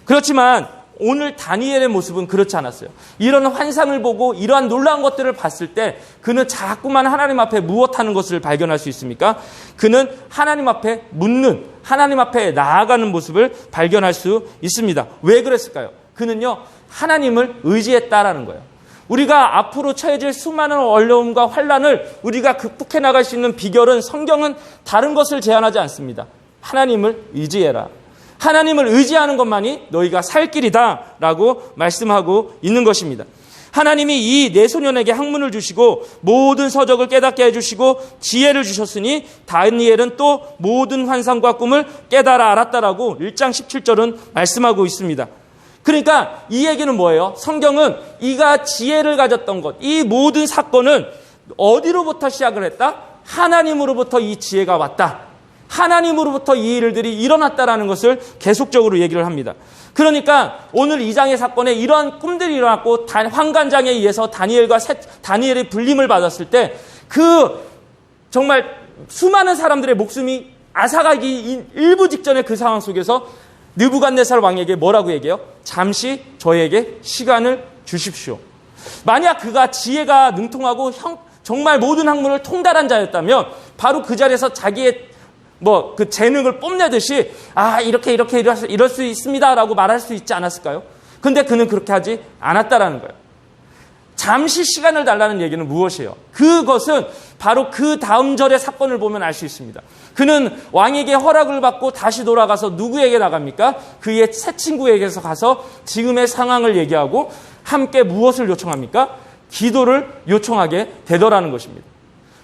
그렇지만 오늘 다니엘의 모습은 그렇지 않았어요. 이런 환상을 보고 이러한 놀라운 것들을 봤을 때 그는 자꾸만 하나님 앞에 무엇하는 것을 발견할 수 있습니까? 그는 하나님 앞에 묻는, 하나님 앞에 나아가는 모습을 발견할 수 있습니다. 왜 그랬을까요? 그는요, 하나님을 의지했다라는 거예요. 우리가 앞으로 처해질 수많은 어려움과 환난을 우리가 극복해 나갈 수 있는 비결은, 성경은 다른 것을 제안하지 않습니다. 하나님을 의지해라. 하나님을 의지하는 것만이 너희가 살 길이다 라고 말씀하고 있는 것입니다. 하나님이 이 내소년에게 학문을 주시고 모든 서적을 깨닫게 해주시고 지혜를 주셨으니 다니엘은 또 모든 환상과 꿈을 깨달아 알았다라고 1장 17절은 말씀하고 있습니다. 그러니까 이 얘기는 뭐예요? 성경은 이가 지혜를 가졌던 것, 이 모든 사건은 어디로부터 시작을 했다? 하나님으로부터 이 지혜가 왔다. 하나님으로부터 이 일들이 일어났다라는 것을 계속적으로 얘기를 합니다. 그러니까 오늘 2장의 사건에 이러한 꿈들이 일어났고 환관장에 의해서 다니엘의 불림을 받았을 때 그 정말 수많은 사람들의 목숨이 앗아가기 일부 직전의 그 상황 속에서 느부갓네살 왕에게 뭐라고 얘기해요? 잠시 저에게 시간을 주십시오. 만약 그가 지혜가 능통하고 정말 모든 학문을 통달한 자였다면 바로 그 자리에서 자기의 그 재능을 뽐내듯이 이렇게 이럴 수 있습니다라고 말할 수 있지 않았을까요? 근데 그는 그렇게 하지 않았다라는 거예요. 잠시 시간을 달라는 얘기는 무엇이에요? 그것은 바로 그 다음 절의 사건을 보면 알 수 있습니다. 그는 왕에게 허락을 받고 다시 돌아가서 누구에게 나갑니까? 그의 새 친구에게서 가서 지금의 상황을 얘기하고 함께 무엇을 요청합니까? 기도를 요청하게 되더라는 것입니다.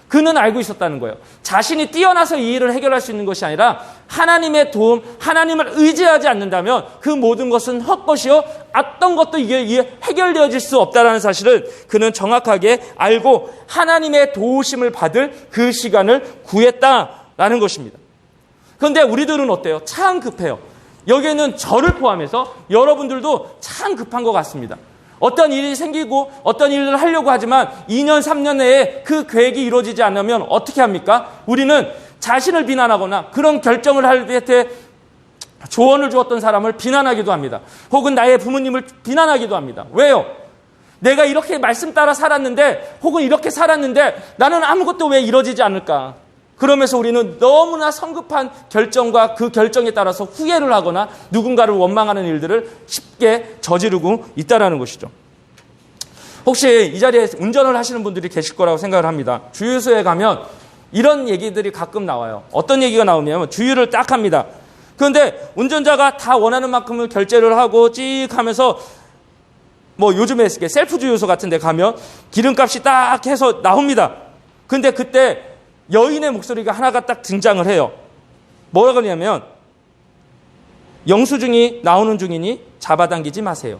그는 알고 있었다는 거예요. 자신이 뛰어나서 이 일을 해결할 수 있는 것이 아니라 하나님의 도움, 하나님을 의지하지 않는다면 그 모든 것은 헛것이요, 어떤 것도 이게 해결되어질 수 없다는 사실을 그는 정확하게 알고 하나님의 도우심을 받을 그 시간을 구했다라는 것입니다. 그런데 우리들은 어때요? 참 급해요. 여기에는 저를 포함해서 여러분들도 참 급한 것 같습니다. 어떤 일이 생기고 어떤 일을 하려고 하지만 2년, 3년 내에 그 계획이 이루어지지 않으면 어떻게 합니까? 우리는 자신을 비난하거나 그런 결정을 할 때 조언을 주었던 사람을 비난하기도 합니다. 혹은 나의 부모님을 비난하기도 합니다. 왜요? 내가 이렇게 말씀 따라 살았는데 혹은 이렇게 살았는데 나는 아무것도 왜 이루어지지 않을까? 그러면서 우리는 너무나 성급한 결정과 그 결정에 따라서 후회를 하거나 누군가를 원망하는 일들을 쉽게 저지르고 있다는 것이죠. 혹시 이 자리에 운전을 하시는 분들이 계실 거라고 생각을 합니다. 주유소에 가면 이런 얘기들이 가끔 나와요. 어떤 얘기가 나오냐면 주유를 딱 합니다. 그런데 운전자가 다 원하는 만큼을 결제를 하고 찍 하면서 뭐 요즘에 셀프 주유소 같은 데 가면 기름값이 딱 해서 나옵니다. 근데 그때 여인의 목소리가 하나가 딱 등장을 해요. 뭐라 그러냐면 영수증이 나오는 중이니 잡아당기지 마세요.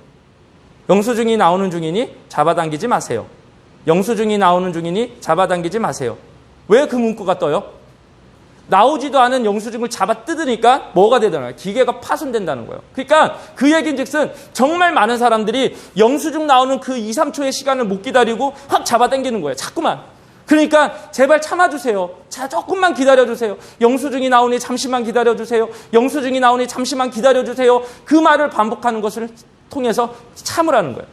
영수증이 나오는 중이니 잡아당기지 마세요. 영수증이 나오는 중이니 잡아당기지 마세요. 왜 그 문구가 떠요? 나오지도 않은 영수증을 잡아 뜯으니까 뭐가 되잖아요. 기계가 파손된다는 거예요. 그러니까 그 얘기인즉슨 정말 많은 사람들이 영수증 나오는 그 2, 3초의 시간을 못 기다리고 확 잡아당기는 거예요. 자꾸만. 그러니까 제발 참아주세요. 자, 조금만 기다려주세요. 영수증이 나오니 잠시만 기다려주세요. 영수증이 나오니 잠시만 기다려주세요. 그 말을 반복하는 것을 통해서 참으라는 거예요.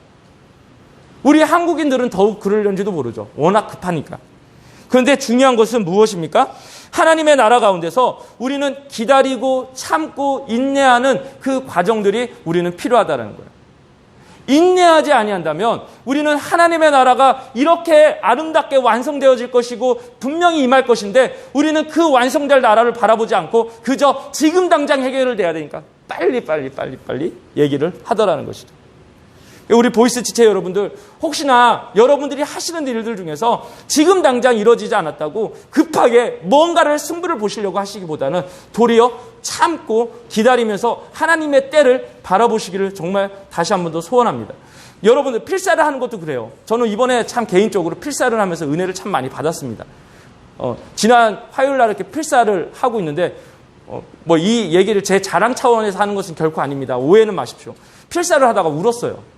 우리 한국인들은 더욱 그러려는지도 모르죠. 워낙 급하니까. 그런데 중요한 것은 무엇입니까? 하나님의 나라 가운데서 우리는 기다리고 참고 인내하는 그 과정들이 우리는 필요하다는 거예요. 인내하지 아니한다면 우리는 하나님의 나라가 이렇게 아름답게 완성되어질 것이고 분명히 임할 것인데 우리는 그 완성될 나라를 바라보지 않고 그저 지금 당장 해결을 돼야 되니까 빨리 얘기를 하더라는 것이죠. 우리 보이스 지체 여러분들, 혹시나 여러분들이 하시는 일들 중에서 지금 당장 이루어지지 않았다고 급하게 뭔가를 승부를 보시려고 하시기보다는 도리어 참고 기다리면서 하나님의 때를 바라보시기를 정말 다시 한 번 더 소원합니다. 여러분들 필사를 하는 것도 그래요. 저는 이번에 참 개인적으로 필사를 하면서 은혜를 참 많이 받았습니다. 지난 화요일 날 이렇게 필사를 하고 있는데 뭐 이 얘기를 제 자랑 차원에서 하는 것은 결코 아닙니다. 오해는 마십시오. 필사를 하다가 울었어요.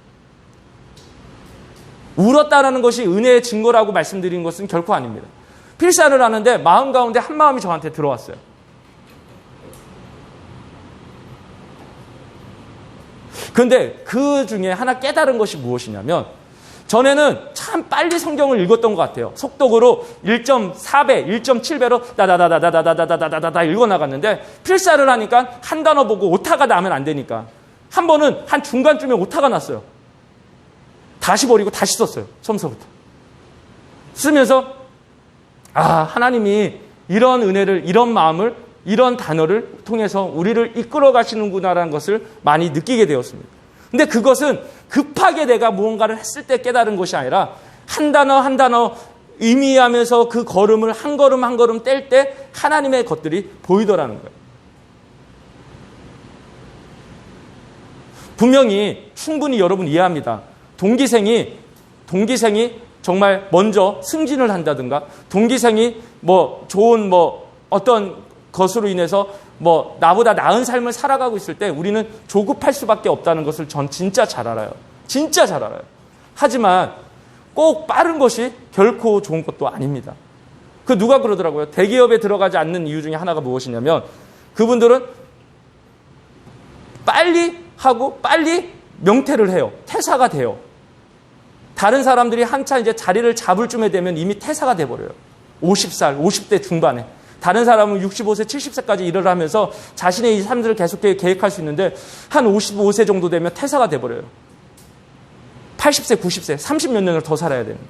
울었다라는 것이 은혜의 증거라고 말씀드린 것은 결코 아닙니다. 필사를 하는데 마음 가운데 한 마음이 저한테 들어왔어요. 그런데 그 중에 하나 깨달은 것이 무엇이냐면 전에는 참 빨리 성경을 읽었던 것 같아요. 속독으로 1.4배, 1.7배로 다다다다다다다다다다다 읽어나갔는데 필사를 하니까 한 단어 보고 오타가 나면 안 되니까 한 번은 한 중간쯤에 오타가 났어요. 다시 버리고 다시 썼어요. 처음서부터. 쓰면서 하나님이 이런 은혜를, 이런 마음을, 이런 단어를 통해서 우리를 이끌어 가시는구나라는 것을 많이 느끼게 되었습니다. 근데 그것은 급하게 내가 무언가를 했을 때 깨달은 것이 아니라 한 단어 한 단어 의미하면서 그 걸음을 한 걸음 한 걸음 뗄 때 하나님의 것들이 보이더라는 거예요. 분명히 충분히 여러분 이해합니다. 동기생이 정말 먼저 승진을 한다든가 동기생이 뭐 좋은 뭐 어떤 것으로 인해서 뭐 나보다 나은 삶을 살아가고 있을 때 우리는 조급할 수밖에 없다는 것을 전 진짜 잘 알아요. 진짜 잘 알아요. 하지만 꼭 빠른 것이 결코 좋은 것도 아닙니다. 그 누가 그러더라고요. 대기업에 들어가지 않는 이유 중에 하나가 무엇이냐면 그분들은 빨리 하고 빨리 명퇴를 해요. 퇴사가 돼요. 다른 사람들이 한참 이제 자리를 잡을 쯤에 되면 이미 퇴사가 돼버려요. 50살, 50대 중반에. 다른 사람은 65세, 70세까지 일을 하면서 자신의 이 삶들을 계속 계획할 수 있는데 한 55세 정도 되면 퇴사가 돼버려요. 80세, 90세, 30몇 년을 더 살아야 됩니다.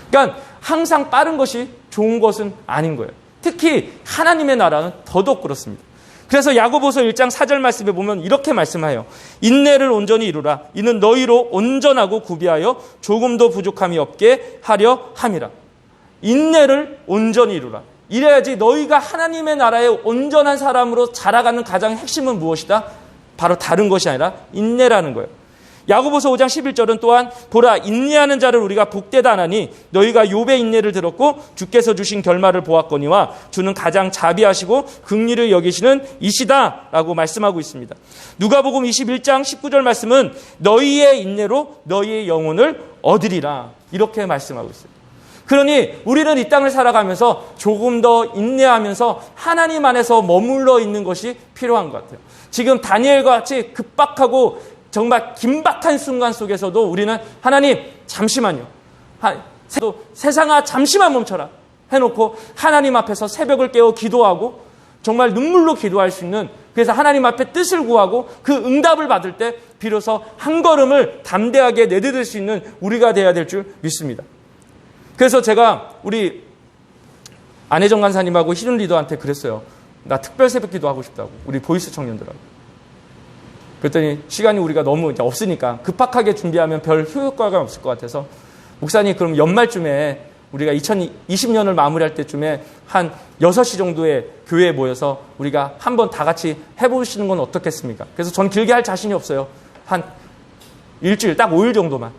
그러니까 항상 빠른 것이 좋은 것은 아닌 거예요. 특히 하나님의 나라는 더더욱 그렇습니다. 그래서 야고보서 1장 4절 말씀에 보면 이렇게 말씀해요. 인내를 온전히 이루라. 이는 너희로 온전하고 구비하여 조금도 부족함이 없게 하려 함이라. 인내를 온전히 이루라. 이래야지 너희가 하나님의 나라의 온전한 사람으로 자라가는 가장 핵심은 무엇이다? 바로 다른 것이 아니라 인내라는 거예요. 야고보서 5장 11절은 또한 보라 인내하는 자를 우리가 복되다 하나니 너희가 욥의 인내를 들었고 주께서 주신 결말을 보았거니와 주는 가장 자비하시고 긍휼을 여기시는 이시다 라고 말씀하고 있습니다. 누가복음 21장 19절 말씀은 너희의 인내로 너희의 영혼을 얻으리라 이렇게 말씀하고 있어요. 그러니 우리는 이 땅을 살아가면서 조금 더 인내하면서 하나님 안에서 머물러 있는 것이 필요한 것 같아요. 지금 다니엘과 같이 급박하고 정말 긴박한 순간 속에서도 우리는 하나님 잠시만요. 세상아 잠시만 멈춰라 해놓고 하나님 앞에서 새벽을 깨어 기도하고 정말 눈물로 기도할 수 있는 그래서 하나님 앞에 뜻을 구하고 그 응답을 받을 때 비로소 한 걸음을 담대하게 내디딜 수 있는 우리가 돼야 될 줄 믿습니다. 그래서 제가 우리 안혜정 간사님하고 희준 리더한테 그랬어요. 나 특별 새벽 기도하고 싶다고. 우리 보이스 청년들하고. 그랬더니 시간이 우리가 너무 이제 없으니까 급박하게 준비하면 별 효과가 없을 것 같아서 목사님 그럼 연말쯤에 우리가 2020년을 마무리할 때쯤에 한 6시 정도의 교회에 모여서 우리가 한번 다 같이 해보시는 건 어떻겠습니까? 그래서 전 길게 할 자신이 없어요. 한 일주일 딱 5일 정도만.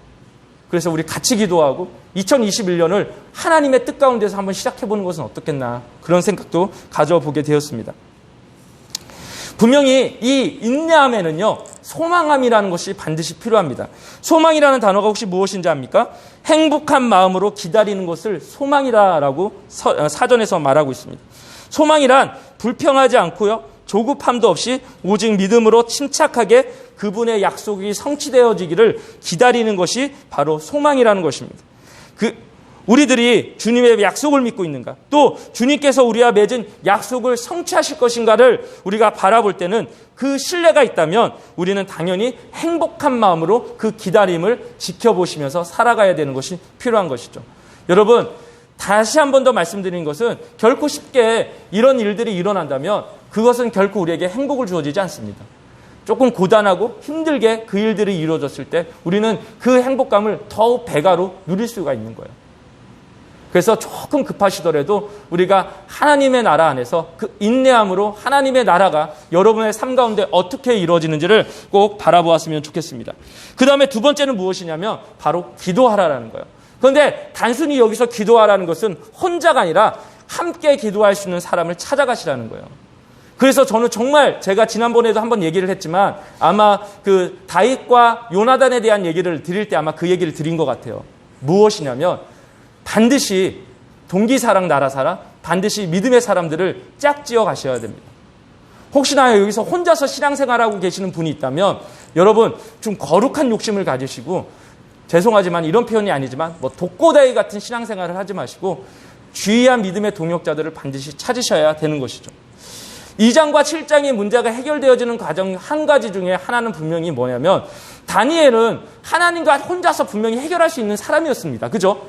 그래서 우리 같이 기도하고 2021년을 하나님의 뜻 가운데서 한번 시작해보는 것은 어떻겠나 그런 생각도 가져보게 되었습니다. 분명히 이 인내함에는요 소망함이라는 것이 반드시 필요합니다. 소망이라는 단어가 혹시 무엇인지 압니까? 행복한 마음으로 기다리는 것을 소망이라고 사전에서 말하고 있습니다. 소망이란 불평하지 않고요 조급함도 없이 오직 믿음으로 침착하게 그분의 약속이 성취되어지기를 기다리는 것이 바로 소망이라는 것입니다. 우리들이 주님의 약속을 믿고 있는가 또 주님께서 우리와 맺은 약속을 성취하실 것인가를 우리가 바라볼 때는 그 신뢰가 있다면 우리는 당연히 행복한 마음으로 그 기다림을 지켜보시면서 살아가야 되는 것이 필요한 것이죠. 여러분 다시 한 번 더 말씀드리는 것은 결코 쉽게 이런 일들이 일어난다면 그것은 결코 우리에게 행복을 주어지지 않습니다. 조금 고단하고 힘들게 그 일들이 이루어졌을 때 우리는 그 행복감을 더욱 배가로 누릴 수가 있는 거예요. 그래서 조금 급하시더라도 우리가 하나님의 나라 안에서 그 인내함으로 하나님의 나라가 여러분의 삶 가운데 어떻게 이루어지는지를 꼭 바라보았으면 좋겠습니다. 그 다음에 두 번째는 무엇이냐면 바로 기도하라라는 거예요. 그런데 단순히 여기서 기도하라는 것은 혼자가 아니라 함께 기도할 수 있는 사람을 찾아가시라는 거예요. 그래서 저는 정말 제가 지난번에도 한번 얘기를 했지만 아마 그 다윗과 요나단에 대한 얘기를 드릴 때 아마 그 얘기를 드린 것 같아요. 무엇이냐면 반드시 동기사랑 나라사랑 반드시 믿음의 사람들을 짝지어 가셔야 됩니다. 혹시나 여기서 혼자서 신앙생활하고 계시는 분이 있다면 여러분 좀 거룩한 욕심을 가지시고 죄송하지만 이런 표현이 아니지만 뭐 독고다이 같은 신앙생활을 하지 마시고 주의한 믿음의 동역자들을 반드시 찾으셔야 되는 것이죠. 2장과 7장의 문제가 해결되어지는 과정 한 가지 중에 하나는 분명히 뭐냐면 다니엘은 하나님과 혼자서 분명히 해결할 수 있는 사람이었습니다. 그죠?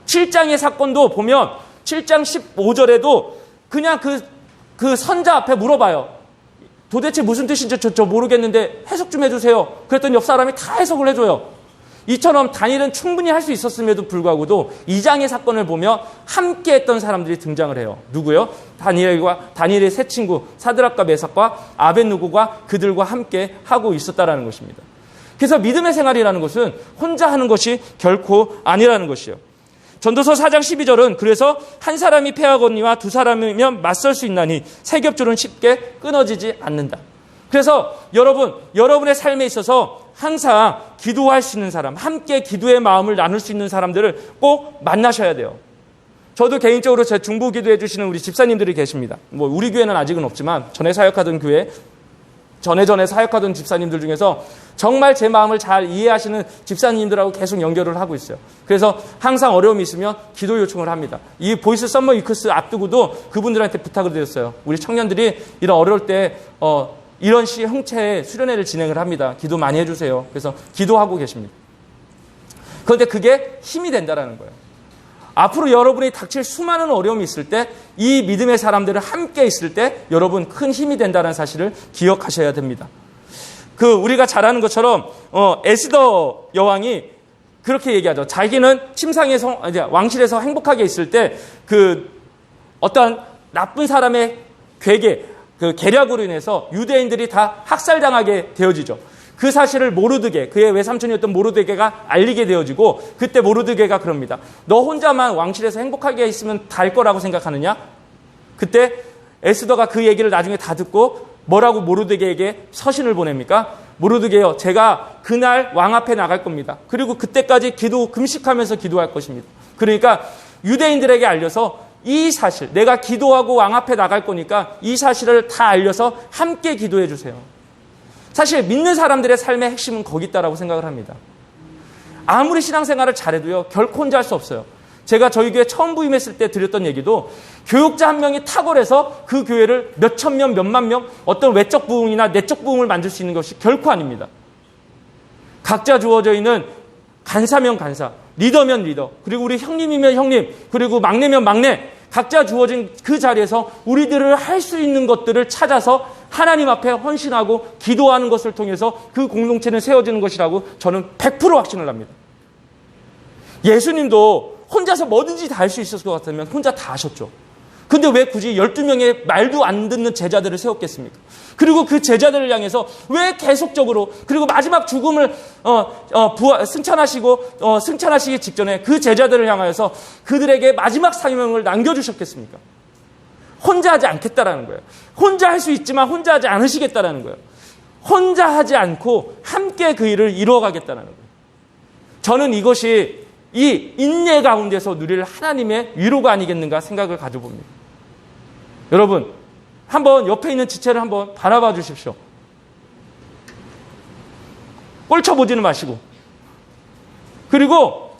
7장의 사건도 보면 7장 15절에도 그냥 그 선자 앞에 물어봐요. 도대체 무슨 뜻인지 저 모르겠는데 해석 좀 해주세요. 그랬더니 옆 사람이 다 해석을 해줘요. 이처럼 다니엘은 충분히 할 수 있었음에도 불구하고도 2장의 사건을 보면 함께 했던 사람들이 등장을 해요. 누구요? 다니엘의 세 친구 사드락과 메삭과 아벳느고가 그들과 함께 하고 있었다라는 것입니다. 그래서 믿음의 생활이라는 것은 혼자 하는 것이 결코 아니라는 것이요. 전도서 4장 12절은 그래서 한 사람이 패하거니와 두 사람이면 맞설 수 있나니 세 겹줄은 쉽게 끊어지지 않는다. 그래서 여러분의 삶에 있어서 항상 기도할 수 있는 사람, 함께 기도의 마음을 나눌 수 있는 사람들을 꼭 만나셔야 돼요. 저도 개인적으로 제 중보 기도해 주시는 우리 집사님들이 계십니다. 뭐 우리 교회는 아직은 없지만 전에 사역하던 집사님들 중에서 정말 제 마음을 잘 이해하시는 집사님들하고 계속 연결을 하고 있어요. 그래서 항상 어려움이 있으면 기도 요청을 합니다. 이 보이스 썸머 위크스 앞두고도 그분들한테 부탁을 드렸어요. 우리 청년들이 이런 어려울 때 이런 형체의 수련회를 진행을 합니다. 기도 많이 해주세요. 그래서 기도하고 계십니다. 그런데 그게 힘이 된다라는 거예요. 앞으로 여러분이 닥칠 수많은 어려움이 있을 때 이 믿음의 사람들을 함께 있을 때 여러분 큰 힘이 된다는 사실을 기억하셔야 됩니다. 우리가 잘 아는 것처럼 에스더 여왕이 그렇게 얘기하죠. 자기는 침상에서 왕실에서 행복하게 있을 때 어떤 나쁜 사람의 괴계, 계략으로 인해서 유대인들이 다 학살당하게 되어지죠. 그 사실을 모르드게, 그의 외삼촌이었던 모르드게가 알리게 되어지고 그때 모르드게가 그럽니다. 너 혼자만 왕실에서 행복하게 있으면 달 거라고 생각하느냐? 그때 에스더가 그 얘기를 나중에 다 듣고 뭐라고 모르드게에게 서신을 보냅니까? 모르드게요, 제가 그날 왕 앞에 나갈 겁니다. 그리고 그때까지 금식하면서 기도할 것입니다. 그러니까 유대인들에게 알려서 이 사실, 내가 기도하고 왕 앞에 나갈 거니까 이 사실을 다 알려서 함께 기도해 주세요. 사실 믿는 사람들의 삶의 핵심은 거기 있다라고 생각을 합니다. 아무리 신앙생활을 잘해도요, 결코 혼자 할 수 없어요. 제가 저희 교회 처음 부임했을 때 드렸던 얘기도 교육자 한 명이 탁월해서 그 교회를 몇천 명, 몇만 명, 어떤 외적 부흥이나 내적 부흥을 만들 수 있는 것이 결코 아닙니다. 각자 주어져 있는 간사면 간사, 리더면 리더, 그리고 우리 형님이면 형님, 그리고 막내면 막내, 각자 주어진 그 자리에서 우리들을 할 수 있는 것들을 찾아서 하나님 앞에 헌신하고 기도하는 것을 통해서 그 공동체는 세워지는 것이라고 저는 100% 확신을 합니다. 예수님도 혼자서 뭐든지 다 할 수 있었을 것 같으면 혼자 다 하셨죠. 근데 왜 굳이 12명의 말도 안 듣는 제자들을 세웠겠습니까? 그리고 그 제자들을 향해서 왜 계속적으로, 그리고 마지막 죽음을 승천하시기 직전에 그 제자들을 향하여서 그들에게 마지막 사명을 남겨주셨겠습니까? 혼자 하지 않겠다라는 거예요. 혼자 할 수 있지만 혼자 하지 않으시겠다라는 거예요. 혼자 하지 않고 함께 그 일을 이루어가겠다는 거예요. 저는 이것이 이 인내 가운데서 누릴 하나님의 위로가 아니겠는가 생각을 가져봅니다. 여러분, 한번 옆에 있는 지체를 한번 바라봐 주십시오. 꼴쳐보지는 마시고. 그리고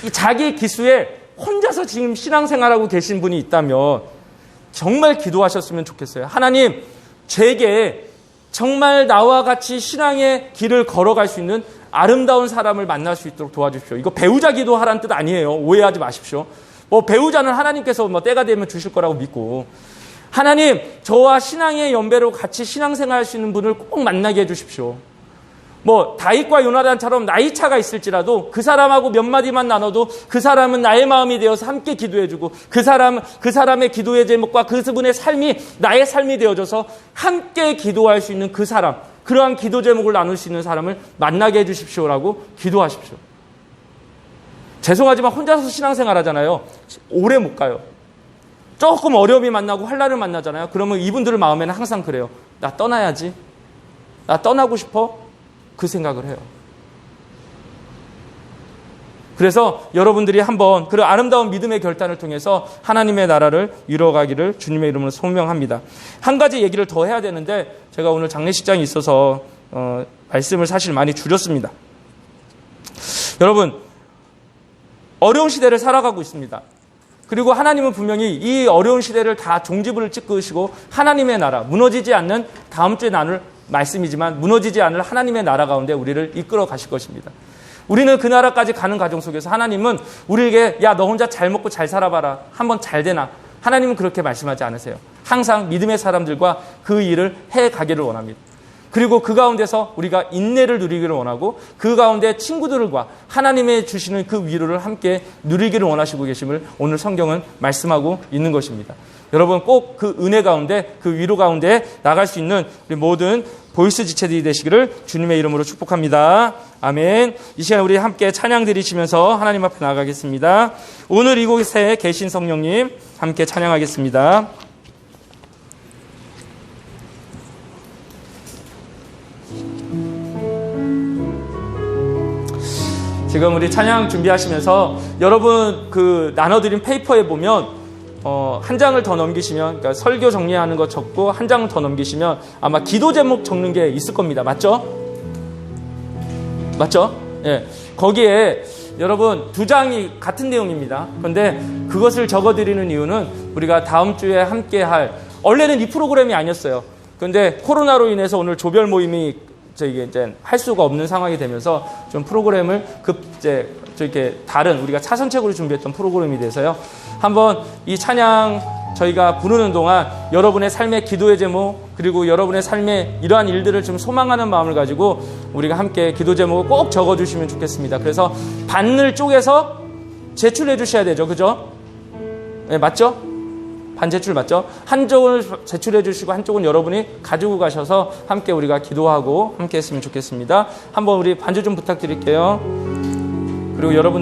이 자기 기수에 혼자서 지금 신앙생활하고 계신 분이 있다면 정말 기도하셨으면 좋겠어요. 하나님, 제게 정말 나와 같이 신앙의 길을 걸어갈 수 있는 아름다운 사람을 만날 수 있도록 도와주십시오. 이거 배우자 기도하라는 뜻 아니에요. 오해하지 마십시오. 배우자는 하나님께서 때가 되면 주실 거라고 믿고, 하나님, 저와 신앙의 연배로 같이 신앙생활할 수 있는 분을 꼭 만나게 해주십시오. 다윗과 요나단처럼 나이 차가 있을지라도 그 사람하고 몇 마디만 나눠도 그 사람은 나의 마음이 되어서 함께 기도해주고 그 사람의 기도의 제목과 그분의 삶이 나의 삶이 되어져서 함께 기도할 수 있는 그 사람, 그러한 기도 제목을 나눌 수 있는 사람을 만나게 해주십시오라고 기도하십시오. 죄송하지만 혼자서 신앙생활 하잖아요. 오래 못 가요. 조금 어려움이 만나고 환난을 만나잖아요. 그러면 이분들 마음에는 항상 그래요. 나 떠나야지. 나 떠나고 싶어. 그 생각을 해요. 그래서 여러분들이 한번 그 아름다운 믿음의 결단을 통해서 하나님의 나라를 이루어가기를 주님의 이름으로 소명합니다. 한 가지 얘기를 더 해야 되는데 제가 오늘 장례식장이 있어서 말씀을 사실 많이 줄였습니다. 여러분, 어려운 시대를 살아가고 있습니다. 그리고 하나님은 분명히 이 어려운 시대를 다 종지부를 찍으시고 하나님의 나라, 무너지지 않는 다음 주에 나눌 말씀이지만 무너지지 않을 하나님의 나라 가운데 우리를 이끌어 가실 것입니다. 우리는 그 나라까지 가는 과정 속에서 하나님은 우리에게 야, 너 혼자 잘 먹고 잘 살아봐라. 한번 잘 되나. 하나님은 그렇게 말씀하지 않으세요. 항상 믿음의 사람들과 그 일을 해가기를 원합니다. 그리고 그 가운데서 우리가 인내를 누리기를 원하고 그 가운데 친구들과 하나님의 주시는 그 위로를 함께 누리기를 원하시고 계심을 오늘 성경은 말씀하고 있는 것입니다. 여러분 꼭 그 은혜 가운데 그 위로 가운데 나갈 수 있는 우리 모든 보이스 지체들이 되시기를 주님의 이름으로 축복합니다. 아멘. 이 시간 우리 함께 찬양 드리시면서 하나님 앞에 나가겠습니다. 오늘 이곳에 계신 성령님 함께 찬양하겠습니다. 지금 우리 찬양 준비하시면서 여러분 그 나눠드린 페이퍼에 보면 한 장을 더 넘기시면, 그러니까 설교 정리하는 거 적고 한 장을 더 넘기시면 아마 기도 제목 적는 게 있을 겁니다. 맞죠? 맞죠? 예. 거기에 여러분 2장이 같은 내용입니다. 그런데 그것을 적어드리는 이유는 우리가 다음 주에 함께 할, 원래는 이 프로그램이 아니었어요. 근데 코로나로 인해서 오늘 조별 모임이 저희 이제 할 수가 없는 상황이 되면서 좀 프로그램을 이렇게 다른 우리가 차선책으로 준비했던 프로그램이 돼서요. 한번 이 찬양 저희가 부르는 동안 여러분의 삶의 기도의 제목 그리고 여러분의 삶의 이러한 일들을 좀 소망하는 마음을 가지고 우리가 함께 기도 제목을 꼭 적어주시면 좋겠습니다. 그래서 반을 쪼개서 제출해 주셔야 되죠. 그죠? 네, 맞죠? 반제출 맞죠? 한쪽을 제출해 주시고 한쪽은 여러분이 가지고 가셔서 함께 우리가 기도하고 함께 했으면 좋겠습니다. 한번 우리 반주 좀 부탁드릴게요. 그리고 여러분